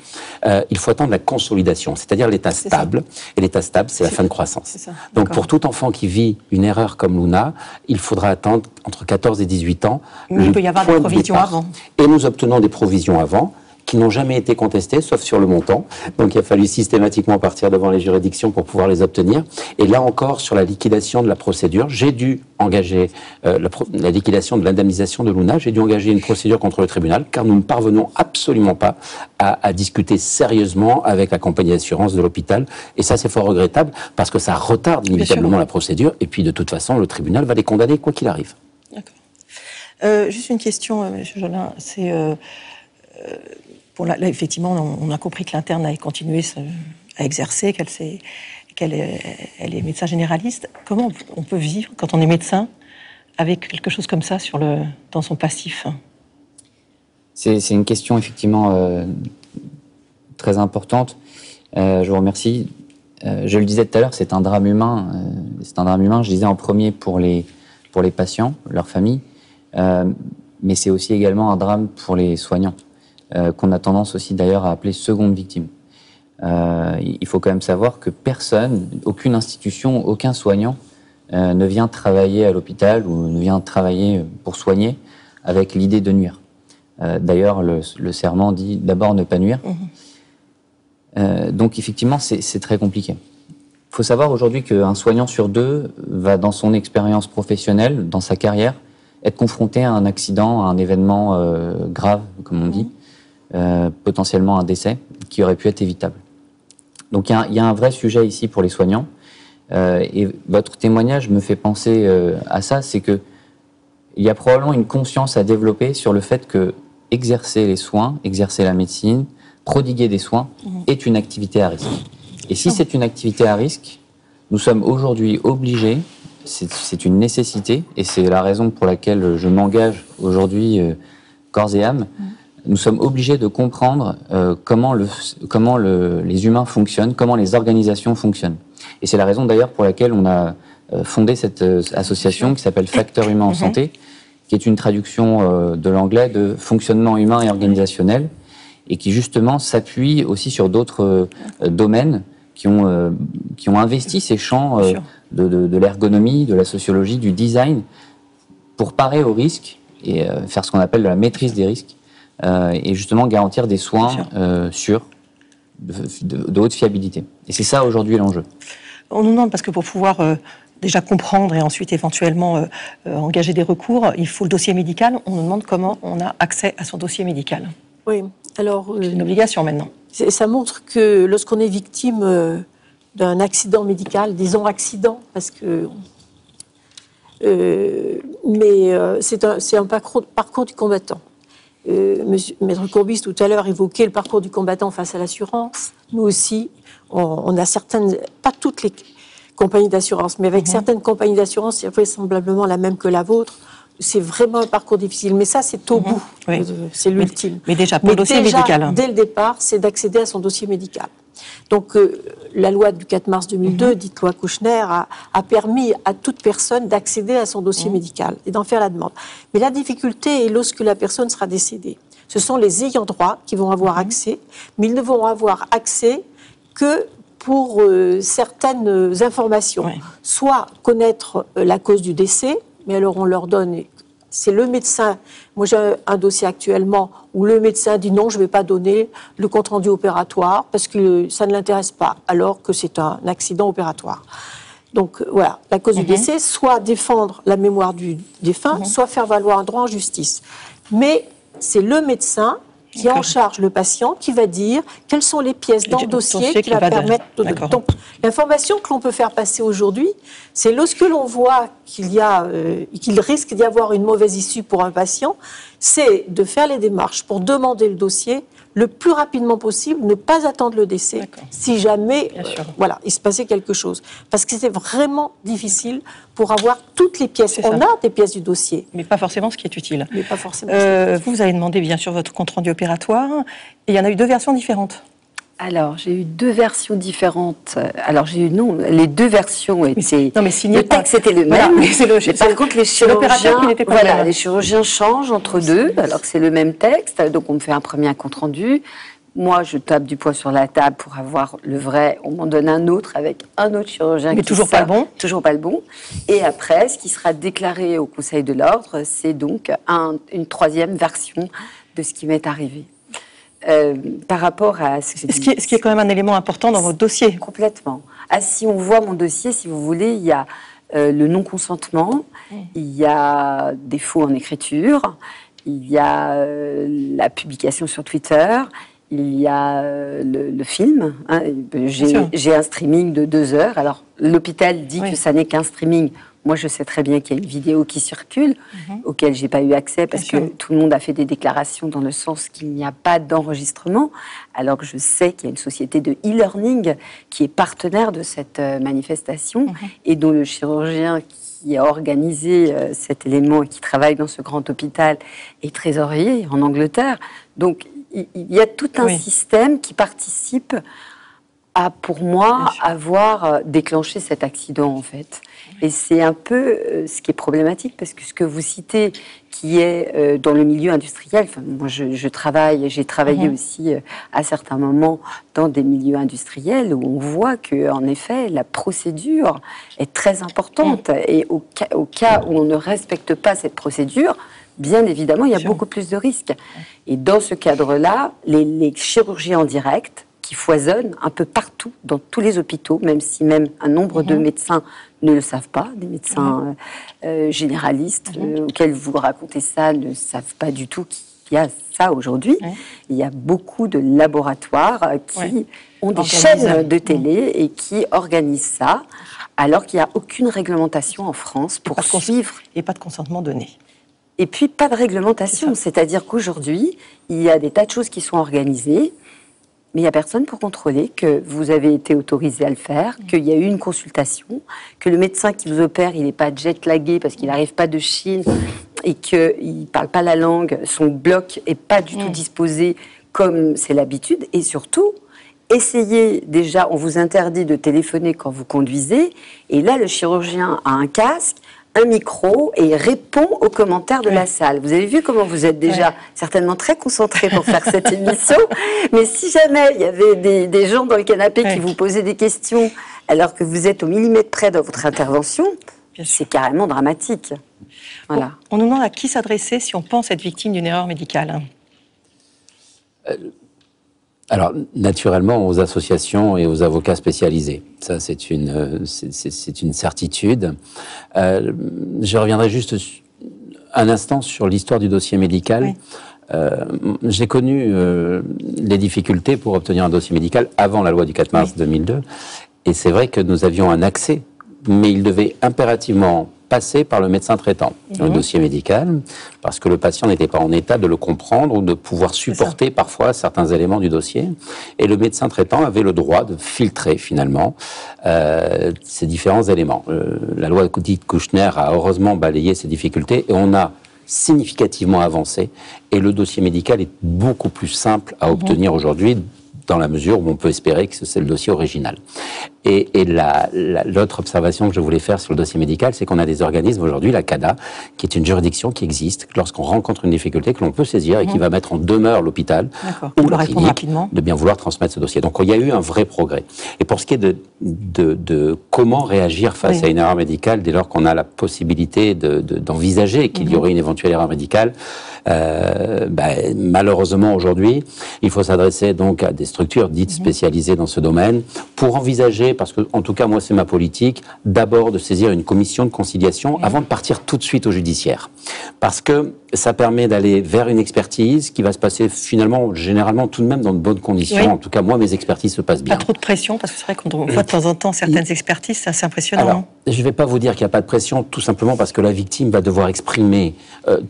Il faut attendre la consolidation, c'est-à-dire l'état stable. Et l'état stable, c'est la fin de croissance. Donc pour tout enfant qui vit une erreur comme Luna, il faudra attendre entre 14 et 18 ans. Mais il peut y avoir des provisions avant. Et nous obtenons des provisions avant, qui n'ont jamais été contestés, sauf sur le montant. Donc il a fallu systématiquement partir devant les juridictions pour pouvoir les obtenir. Et là encore, sur la liquidation de la procédure, j'ai dû engager la liquidation de l'indemnisation de Luna, j'ai dû engager une procédure contre le tribunal, car nous ne parvenons absolument pas à discuter sérieusement avec la compagnie d'assurance de l'hôpital. Et ça, c'est fort regrettable, parce que ça retarde inévitablement la procédure. Et puis, de toute façon, le tribunal va les condamner, quoi qu'il arrive. D'accord. Juste une question, M. Jolin, c'est... là, effectivement, on a compris que l'interne a continué à exercer, qu'elle est médecin généraliste. Comment on peut vivre, quand on est médecin, avec quelque chose comme ça dans son passif? C'est une question, effectivement, très importante. Je vous remercie. Je le disais tout à l'heure, c'est un drame humain. Je disais en premier pour les patients, leurs familles, mais c'est aussi également un drame pour les soignants. Qu'on a tendance aussi d'ailleurs à appeler seconde victime. Il faut quand même savoir que personne, aucune institution, aucun soignant ne vient travailler à l'hôpital ou ne vient travailler pour soigner avec l'idée de nuire. D'ailleurs, le serment dit d'abord ne pas nuire. Donc effectivement, c'est très compliqué. Il faut savoir aujourd'hui qu'un soignant sur 2 va, dans son expérience professionnelle, dans sa carrière, être confronté à un accident, à un événement grave, comme on dit, potentiellement un décès qui aurait pu être évitable. Donc il y a un vrai sujet ici pour les soignants. Et votre témoignage me fait penser à ça, c'est que il y a probablement une conscience à développer sur le fait que exercer les soins, exercer la médecine, prodiguer des soins est une activité à risque. Et si c'est une activité à risque, nous sommes aujourd'hui obligés, c'est une nécessité, et c'est la raison pour laquelle je m'engage aujourd'hui corps et âme, nous sommes obligés de comprendre comment les humains fonctionnent, comment les organisations fonctionnent. Et c'est la raison d'ailleurs pour laquelle on a fondé cette association qui s'appelle Facteurs humains en santé, qui est une traduction de l'anglais de fonctionnement humain et organisationnel, et qui justement s'appuie aussi sur d'autres domaines qui ont investi ces champs de l'ergonomie, de la sociologie, du design, pour parer aux risques et faire ce qu'on appelle de la maîtrise des risques, et justement garantir des soins sûrs, de haute fiabilité. Et c'est ça aujourd'hui l'enjeu. On nous demande, parce que pour pouvoir déjà comprendre et ensuite éventuellement engager des recours, il faut le dossier médical. On nous demande comment on a accès à son dossier médical. Oui, alors... c'est une obligation maintenant. Ça montre que lorsqu'on est victime d'un accident médical, disons accident, parce que... c'est un parcours du combattant. Maître Courbis, tout à l'heure, évoquait le parcours du combattant face à l'assurance. Nous aussi, on a certaines, pas toutes les compagnies d'assurance, mais avec certaines compagnies d'assurance, c'est vraisemblablement la même que la vôtre. c'est vraiment un parcours difficile. Mais ça, c'est au bout. Oui. C'est l'ultime. Mais déjà, pour le dossier médical. Dès le départ, c'est d'accéder à son dossier médical. Donc, la loi du 4 mars 2002, dite loi Kouchner, a permis à toute personne d'accéder à son dossier médical et d'en faire la demande. Mais la difficulté est lorsque la personne sera décédée. Ce sont les ayants droit qui vont avoir accès, mais ils ne vont avoir accès que pour certaines informations. Oui. Soit connaître la cause du décès, mais alors on leur donne... C'est le médecin. Moi, j'ai un dossier actuellement où le médecin dit non, je ne vais pas donner le compte-rendu opératoire parce que ça ne l'intéresse pas, alors que c'est un accident opératoire. Donc, voilà, la cause du décès, soit défendre la mémoire du défunt, soit faire valoir un droit en justice. Mais c'est le médecin qui est en charge le patient, qui va dire quelles sont les pièces dans le dossier qui va permettre de... Donc, l'information que l'on peut faire passer aujourd'hui, c'est lorsque l'on voit qu'il risque d'y avoir une mauvaise issue pour un patient, c'est de faire les démarches pour demander le dossier le plus rapidement possible, ne pas attendre le décès, si jamais voilà, il se passait quelque chose. Parce que c'est vraiment difficile pour avoir toutes les pièces. On a des pièces du dossier. Mais pas forcément ce qui est utile. Mais pas forcément. Vous avez demandé bien sûr votre compte-rendu opératoire, et il y en a eu 2 versions différentes. Alors, j'ai eu 2 versions différentes. Alors, j'ai eu, non, les 2 versions étaient... Non, mais signé le texte était le même. Voilà, mais par contre, les chirurgiens... Voilà, les chirurgiens changent entre 2, alors que c'est le même texte. Donc, on me fait un premier compte-rendu. Moi, je tape du poing sur la table pour avoir le vrai. On m'en donne un autre avec un autre chirurgien. Mais toujours pas le bon. Toujours pas le bon. Et après, ce qui sera déclaré au Conseil de l'Ordre, c'est donc une 3e version de ce qui m'est arrivé. Par rapport à ce qui est quand même un élément important dans votre dossier. Complètement. Si on voit mon dossier, si vous voulez, il y a le non-consentement, il y a des faux en écriture, il y a la publication sur Twitter, il y a le film. Hein. J'ai un streaming de 2 heures. Alors, l'hôpital dit que ça n'est qu'un streaming. Moi, je sais très bien qu'il y a une vidéo qui circule, auquel je n'ai pas eu accès parce que tout le monde a fait des déclarations dans le sens qu'il n'y a pas d'enregistrement, alors que je sais qu'il y a une société de e-learning qui est partenaire de cette manifestation et dont le chirurgien qui a organisé cet élément et qui travaille dans ce grand hôpital est trésorier en Angleterre. Donc, il y a tout un système qui participe à, pour moi, avoir déclenché cet accident, en fait. Et c'est un peu ce qui est problématique, parce que ce que vous citez, qui est dans le milieu industriel, enfin, moi j'ai travaillé aussi à certains moments dans des milieux industriels où on voit qu'en effet, la procédure est très importante. Et au cas où on ne respecte pas cette procédure, bien évidemment, il y a beaucoup plus de risques. Et dans ce cadre-là, les chirurgies en direct, qui foisonnent un peu partout, dans tous les hôpitaux, même si même un nombre de médecins ne le savent pas, des médecins généralistes auxquels vous racontez ça ne savent pas du tout qu'il y a ça aujourd'hui. Il y a beaucoup de laboratoires qui ont des chaînes de télé et qui organisent ça, alors qu'il n'y a aucune réglementation en France pour suivre. Et pas de consentement donné. Et puis pas de réglementation, c'est-à-dire qu'aujourd'hui, il y a des tas de choses qui sont organisées, mais il n'y a personne pour contrôler que vous avez été autorisé à le faire, qu'il y a eu une consultation, que le médecin qui vous opère, il n'est pas jet-lagué parce qu'il n'arrive pas de Chine et qu'il ne parle pas la langue, son bloc n'est pas du tout disposé comme c'est l'habitude. Et surtout, essayez déjà, on vous interdit de téléphoner quand vous conduisez, et là, le chirurgien a un casque, un micro et répond aux commentaires de la salle. Vous avez vu comment vous êtes déjà certainement très concentré pour faire cette émission, mais si jamais il y avait des gens dans le canapé qui vous posaient des questions alors que vous êtes au millimètre près dans votre intervention, c'est carrément dramatique. Voilà. On nous demande à qui s'adresser si on pense être victime d'une erreur médicale. Alors, naturellement, aux associations et aux avocats spécialisés. Ça, c'est une certitude. Je reviendrai juste un instant sur l'histoire du dossier médical. J'ai connu les difficultés pour obtenir un dossier médical avant la loi du 4 mars 2002. Et c'est vrai que nous avions un accès, mais il devait impérativement passer par le médecin traitant, le dossier médical, parce que le patient n'était pas en état de le comprendre ou de pouvoir supporter parfois certains éléments du dossier. Et le médecin traitant avait le droit de filtrer finalement ces différents éléments. La loi dite Kouchner a heureusement balayé ces difficultés et on a significativement avancé. Et le dossier médical est beaucoup plus simple à obtenir aujourd'hui, dans la mesure où on peut espérer que c'est le dossier original. Et l'autre observation que je voulais faire sur le dossier médical, c'est qu'on a des organismes aujourd'hui, la CADA, qui est une juridiction qui existe, lorsqu'on rencontre une difficulté, que l'on peut saisir et qui va mettre en demeure l'hôpital ou la clinique de bien vouloir transmettre ce dossier. Donc il y a eu un vrai progrès. Et pour ce qui est de comment réagir face à une erreur médicale, dès lors qu'on a la possibilité d'envisager qu'il y aurait une éventuelle erreur médicale, malheureusement aujourd'hui, il faut s'adresser donc à des structures dites spécialisées dans ce domaine pour envisager, parce que en tout cas moi c'est ma politique, d'abord de saisir une commission de conciliation avant de partir tout de suite au judiciaire, parce que ça permet d'aller vers une expertise qui va se passer finalement généralement tout de même dans de bonnes conditions. En tout cas moi mes expertises se passent bien. Pas trop de pression, parce que c'est vrai qu'on voit de temps en temps certaines expertises, c'est assez impressionnant. Alors, je ne vais pas vous dire qu'il n'y a pas de pression, tout simplement parce que la victime va devoir exprimer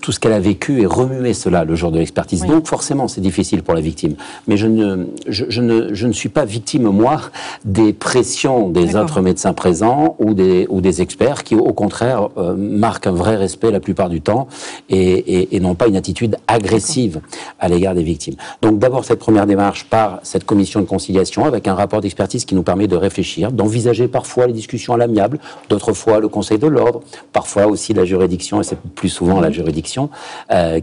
tout ce qu'elle a vécu et remuer cela le jour de l'expertise. Donc forcément, c'est difficile pour la victime. Mais je ne suis pas victime, moi, des pressions des autres médecins présents ou des experts qui, au contraire, marquent un vrai respect la plupart du temps et n'ont pas une attitude agressive à l'égard des victimes. Donc d'abord, cette première démarche par cette commission de conciliation avec un rapport d'expertise qui nous permet de réfléchir, d'envisager parfois les discussions à l'amiable, d'autres fois le Conseil de l'ordre, parfois aussi la juridiction, et c'est plus souvent la juridiction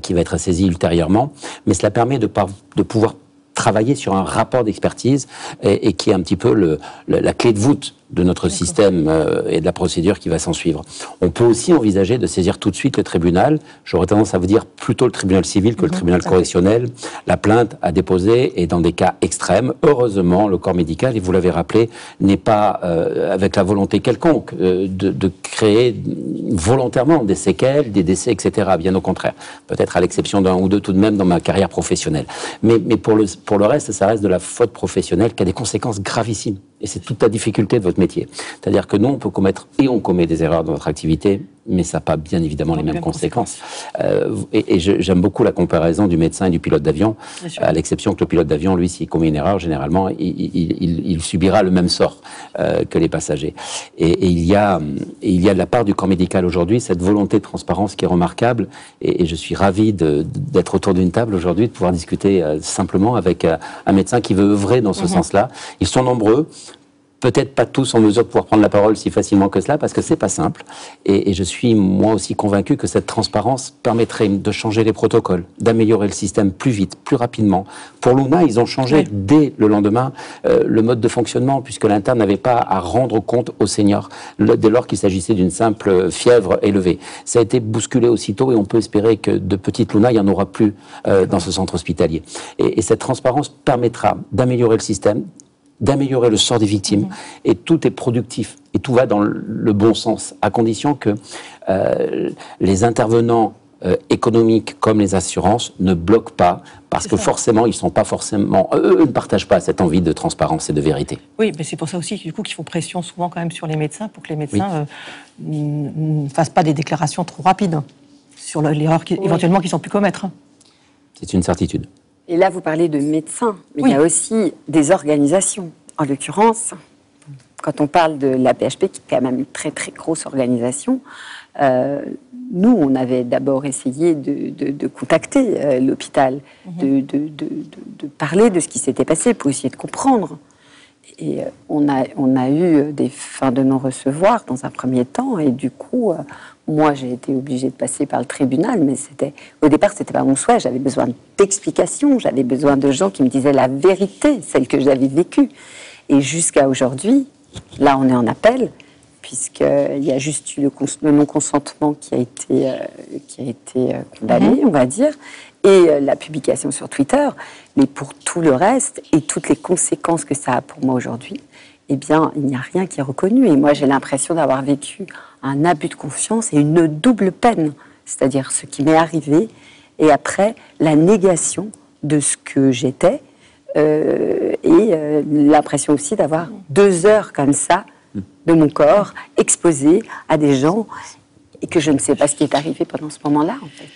qui va être saisie ultérieurement. Mais cela permet de pouvoir travailler sur un rapport d'expertise et qui est un petit peu la clé de voûte de notre système et de la procédure qui va s'en suivre. On peut aussi envisager de saisir tout de suite le tribunal. J'aurais tendance à vous dire plutôt le tribunal civil que le tribunal correctionnel. La plainte à déposer est dans des cas extrêmes. Heureusement, le corps médical, et vous l'avez rappelé, n'est pas avec la volonté quelconque de créer volontairement des séquelles, des décès, etc. Bien au contraire. Peut-être à l'exception d'un ou deux tout de même dans ma carrière professionnelle. Mais pour le reste, ça reste de la faute professionnelle qui a des conséquences gravissimes. Et c'est toute la difficulté de votre métier. C'est-à-dire que nous, on peut commettre, et on commet des erreurs dans notre activité, mais ça n'a pas bien évidemment les mêmes conséquences. J'aime beaucoup la comparaison du médecin et du pilote d'avion, à l'exception que le pilote d'avion, lui, s'il commet une erreur, généralement, il subira le même sort que les passagers. Et il y a de la part du corps médical aujourd'hui cette volonté de transparence qui est remarquable, et je suis ravi d'être autour d'une table aujourd'hui, de pouvoir discuter simplement avec un médecin qui veut œuvrer dans ce sens-là. Ils sont nombreux. Peut-être pas tous en mesure de pouvoir prendre la parole si facilement que cela, parce que c'est pas simple. Et je suis moi aussi convaincu que cette transparence permettrait de changer les protocoles, d'améliorer le système plus vite, plus rapidement. Pour l'UNA, ils ont changé dès le lendemain le mode de fonctionnement, puisque l'interne n'avait pas à rendre compte aux seniors dès lors qu'il s'agissait d'une simple fièvre élevée. Ça a été bousculé aussitôt et on peut espérer que de petites LUNA, il n'y en aura plus dans ce centre hospitalier. Et cette transparence permettra d'améliorer le système, d'améliorer le sort des victimes, et tout est productif, et tout va dans le bon sens, à condition que les intervenants économiques comme les assurances ne bloquent pas, parce que forcément, ils sont pas forcément, eux ne partagent pas cette envie de transparence et de vérité. Oui, mais c'est pour ça aussi du coup qu'ils font pression souvent quand même sur les médecins, pour que les médecins ne fassent pas des déclarations trop rapides sur l'erreur éventuellement qu'ils ont pu commettre. C'est une certitude. Et là, vous parlez de médecins, mais il y a aussi des organisations. En l'occurrence, quand on parle de l'AP-HP, qui est quand même une très très grosse organisation, nous, on avait d'abord essayé de contacter l'hôpital, de parler de ce qui s'était passé pour essayer de comprendre. Et on a eu des fins de non-recevoir dans un premier temps, et du coup, moi, j'ai été obligée de passer par le tribunal, mais au départ, c'était pas mon souhait. J'avais besoin d'explications, j'avais besoin de gens qui me disaient la vérité, celle que j'avais vécue. Et jusqu'à aujourd'hui, là, on est en appel, puisqu'il y a juste eu le non-consentement qui a été condamné, on va dire, et la publication sur Twitter. Mais pour tout le reste et toutes les conséquences que ça a pour moi aujourd'hui, eh bien, il n'y a rien qui est reconnu. Et moi, j'ai l'impression d'avoir vécu un abus de confiance et une double peine, c'est-à-dire ce qui m'est arrivé, et après, la négation de ce que j'étais, et l'impression aussi d'avoir 2 heures comme ça de mon corps exposé à des gens et que je ne sais pas ce qui est arrivé pendant ce moment-là, en fait.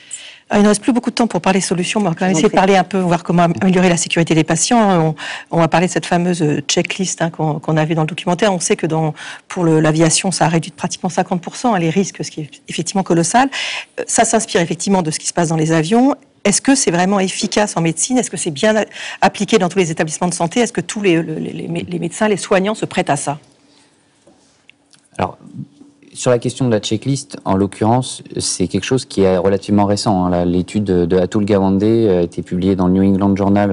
Il ne reste plus beaucoup de temps pour parler solutions, mais on va quand même essayer de parler un peu, voir comment améliorer la sécurité des patients. On va parler de cette fameuse checklist qu'on a vue dans le documentaire. On sait que pour l'aviation, ça a réduit de pratiquement 50% les risques, ce qui est effectivement colossal. Ça s'inspire effectivement de ce qui se passe dans les avions. Est-ce que c'est vraiment efficace en médecine? Est-ce que c'est bien appliqué dans tous les établissements de santé? Est-ce que tous les médecins, les soignants se prêtent à ça? Alors, sur la question de la checklist, en l'occurrence, c'est quelque chose qui est relativement récent. L'étude de Atul Gawande a été publiée dans le New England Journal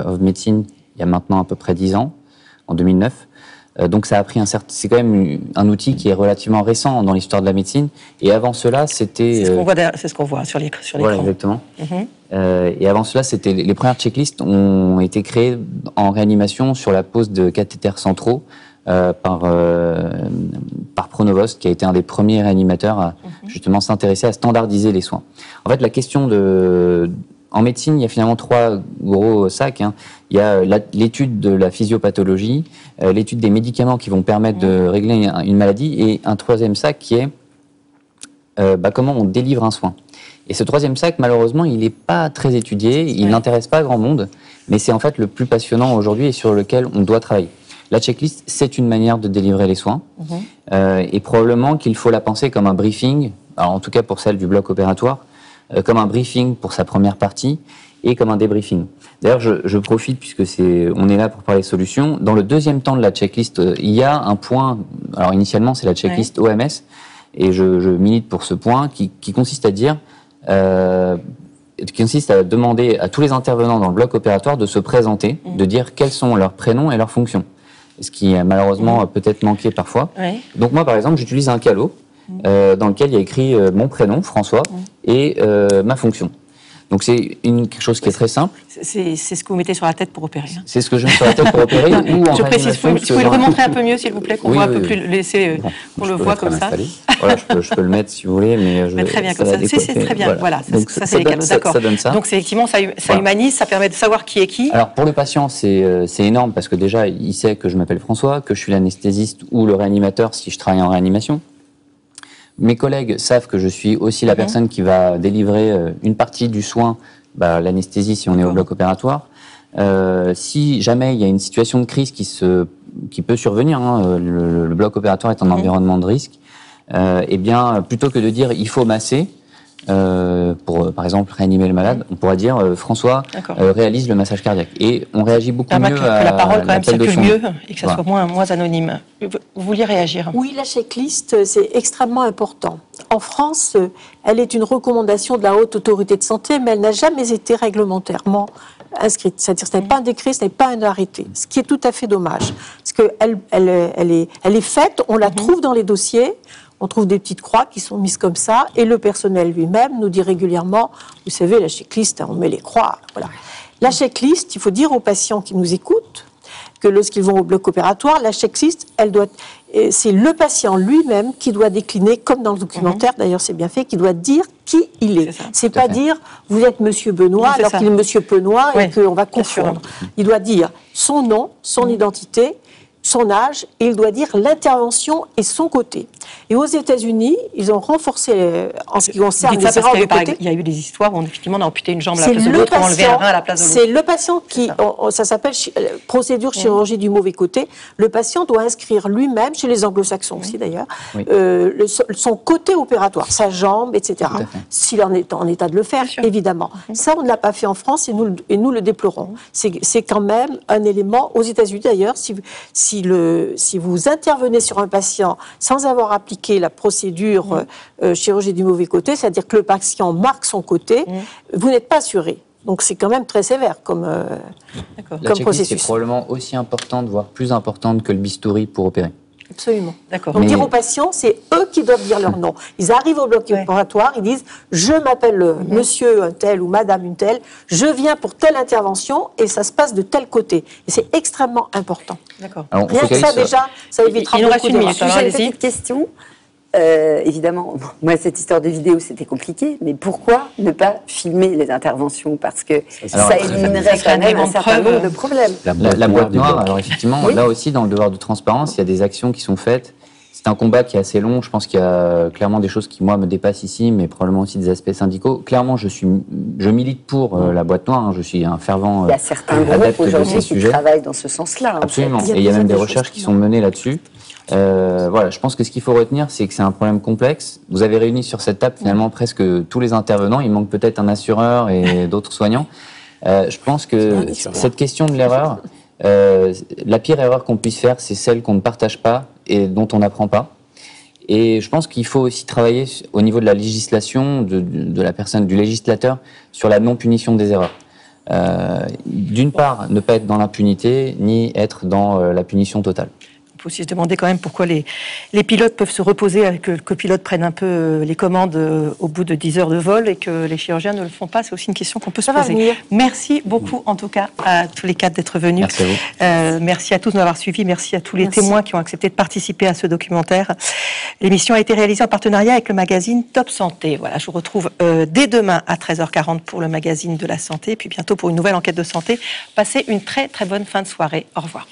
of Medicine il y a maintenant à peu près 10 ans, en 2009. Donc ça a pris c'est quand même un outil qui est relativement récent dans l'histoire de la médecine. Et avant cela, c'était... C'est ce qu'on voit sur l'écran. Voilà, exactement. Et avant cela, les premières checklists ont été créées en réanimation sur la pose de cathéters centraux par Pronovost, qui a été un des premiers réanimateurs à justement s'intéresser à standardiser les soins. En fait, la question en médecine, il y a finalement 3 gros sacs. Il y a l'étude de la physiopathologie, l'étude des médicaments qui vont permettre de régler une maladie, et un 3e sac qui est comment on délivre un soin. Et ce 3e sac, malheureusement, il n'est pas très étudié, il n'intéresse pas grand monde, mais c'est en fait le plus passionnant aujourd'hui et sur lequel on doit travailler. La checklist, c'est une manière de délivrer les soins, et probablement qu'il faut la penser comme un briefing, alors en tout cas pour celle du bloc opératoire, comme un briefing pour sa première partie et comme un débriefing. D'ailleurs, je profite, puisque on est là pour parler solutions. Dans le 2e temps de la checklist, il y a un point, alors initialement c'est la checklist OMS, et je milite pour ce point qui consiste à dire, qui consiste à demander à tous les intervenants dans le bloc opératoire de se présenter, de dire quels sont leurs prénoms et leurs fonctions. Ce qui a malheureusement peut-être manqué parfois. Donc moi, par exemple, j'utilise un calot dans lequel il y a écrit mon prénom, François, et ma fonction. Donc c'est quelque chose qui est très simple. C'est ce que vous mettez sur la tête pour opérer. C'est ce que je mets sur la tête pour opérer. Je précise, vous pouvez le remontrer un peu mieux, s'il vous plaît, qu'on voit un peu plus, laisser, qu'on le voit comme ça. Voilà, je peux le mettre si vous voulez, mais très bien comme ça. C'est très bien. Voilà, ça c'est les calots, d'accord. Donc effectivement, ça humanise, ça permet de savoir qui est qui. Alors pour le patient, c'est énorme parce que déjà, il sait que je m'appelle François, que je suis l'anesthésiste ou le réanimateur si je travaille en réanimation. Mes collègues savent que je suis aussi la personne qui va délivrer une partie du soin, l'anesthésie si on est au bloc opératoire. Si jamais il y a une situation de crise qui peut survenir, le bloc opératoire est un environnement de risque, eh bien, plutôt que de dire il faut masser, pour par exemple réanimer le malade, on pourra dire François réalise le massage cardiaque, et on réagit beaucoup mieux que la parole quand même circule mieux et que ça soit moins anonyme. Vous vouliez réagir? Oui, la checklist, c'est extrêmement important. En France, elle est une recommandation de la Haute Autorité de Santé, mais elle n'a jamais été réglementairement inscrite. C'est-à-dire que ce n'est pas un décret, ce n'est pas un arrêté, ce qui est tout à fait dommage. Parce qu'elle est faite, on la trouve dans les dossiers. On trouve des petites croix qui sont mises comme ça, et le personnel lui-même nous dit régulièrement, vous savez, la checklist, on met les croix. Voilà. La checklist, il faut dire aux patients qui nous écoutent que lorsqu'ils vont au bloc opératoire, la checklist, c'est le patient lui-même qui doit décliner, comme dans le documentaire, d'ailleurs c'est bien fait, qui doit dire qui il est. C'est pas dire, vous êtes Monsieur Benoît, alors qu'il est Monsieur Benoît, et qu'on va confondre. Il doit dire son nom, son identité, son âge, et il doit dire l'intervention et son côté. Et aux États-Unis, ils ont renforcé en ce qui concerne les erreurs de côté. Il y a eu des histoires où effectivement on a amputé une jambe à la place de l'autre, on a enlevé un rein à la place de l'autre. C'est le patient qui, ça s'appelle procédure chirurgie du mauvais côté. Le patient doit inscrire lui-même, chez les anglo-saxons aussi d'ailleurs, son côté opératoire, sa jambe, etc. S'il en est en état de le faire, évidemment. Ça, on ne l'a pas fait en France et nous le déplorons. C'est quand même un élément, aux États-Unis d'ailleurs, si vous intervenez sur un patient sans avoir appliqué la procédure chirurgie du mauvais côté, c'est-à-dire que le patient marque son côté, vous n'êtes pas assuré. Donc c'est quand même très sévère comme processus. C'est probablement aussi importante, voire plus importante que le bistouri pour opérer. Absolument. Donc dire aux patients, c'est eux qui doivent dire leur nom. Ils arrivent au bloc opératoire, ils disent « Je m'appelle monsieur un tel ou madame une telle, je viens pour telle intervention et ça se passe de tel côté. » Et c'est extrêmement important. D'accord. Rien que ça, déjà, ça évitera beaucoup d'erreurs. J'ai une petite question. Évidemment, moi, cette histoire de vidéo, c'était compliqué, mais pourquoi ne pas filmer les interventions? Parce que ça éliminerait quand même un certain nombre de problèmes. La boîte noire, alors effectivement, là aussi, dans le devoir de transparence, il y a des actions qui sont faites c'est un combat qui est assez long. Je pense qu'il y a clairement des choses qui, moi, me dépassent ici, mais probablement aussi des aspects syndicaux. Clairement, je milite pour la boîte noire. Je suis un fervent Il y a certains adepte groupes de ces aujourd'hui qui sujets. travaillent dans ce sens-là. Absolument. En fait. Et il y a même des recherches qui sont menées là-dessus. Voilà, je pense que ce qu'il faut retenir, c'est que c'est un problème complexe. Vous avez réuni sur cette table finalement presque tous les intervenants. Il manque peut-être un assureur et d'autres soignants. Je pense que cette question de l'erreur, la pire erreur qu'on puisse faire, c'est celle qu'on ne partage pas et dont on n'apprend pas. Et je pense qu'il faut aussi travailler au niveau de la législation, de la personne, du législateur, sur la non-punition des erreurs. D'une part, ne pas être dans l'impunité, ni être dans la punition totale. Il faut aussi se demander quand même pourquoi les pilotes peuvent se reposer, que le copilote prenne un peu les commandes au bout de 10 heures de vol et que les chirurgiens ne le font pas. C'est aussi une question qu'on peut se poser. Merci beaucoup en tout cas à tous les quatre d'être venus. Merci à vous. Merci à tous de nous avoir suivis. Merci à tous les témoins qui ont accepté de participer à ce documentaire. L'émission a été réalisée en partenariat avec le magazine Top Santé. Voilà, je vous retrouve dès demain à 13h40 pour le magazine de la santé, puis bientôt pour une nouvelle enquête de santé. Passez une très très bonne fin de soirée. Au revoir.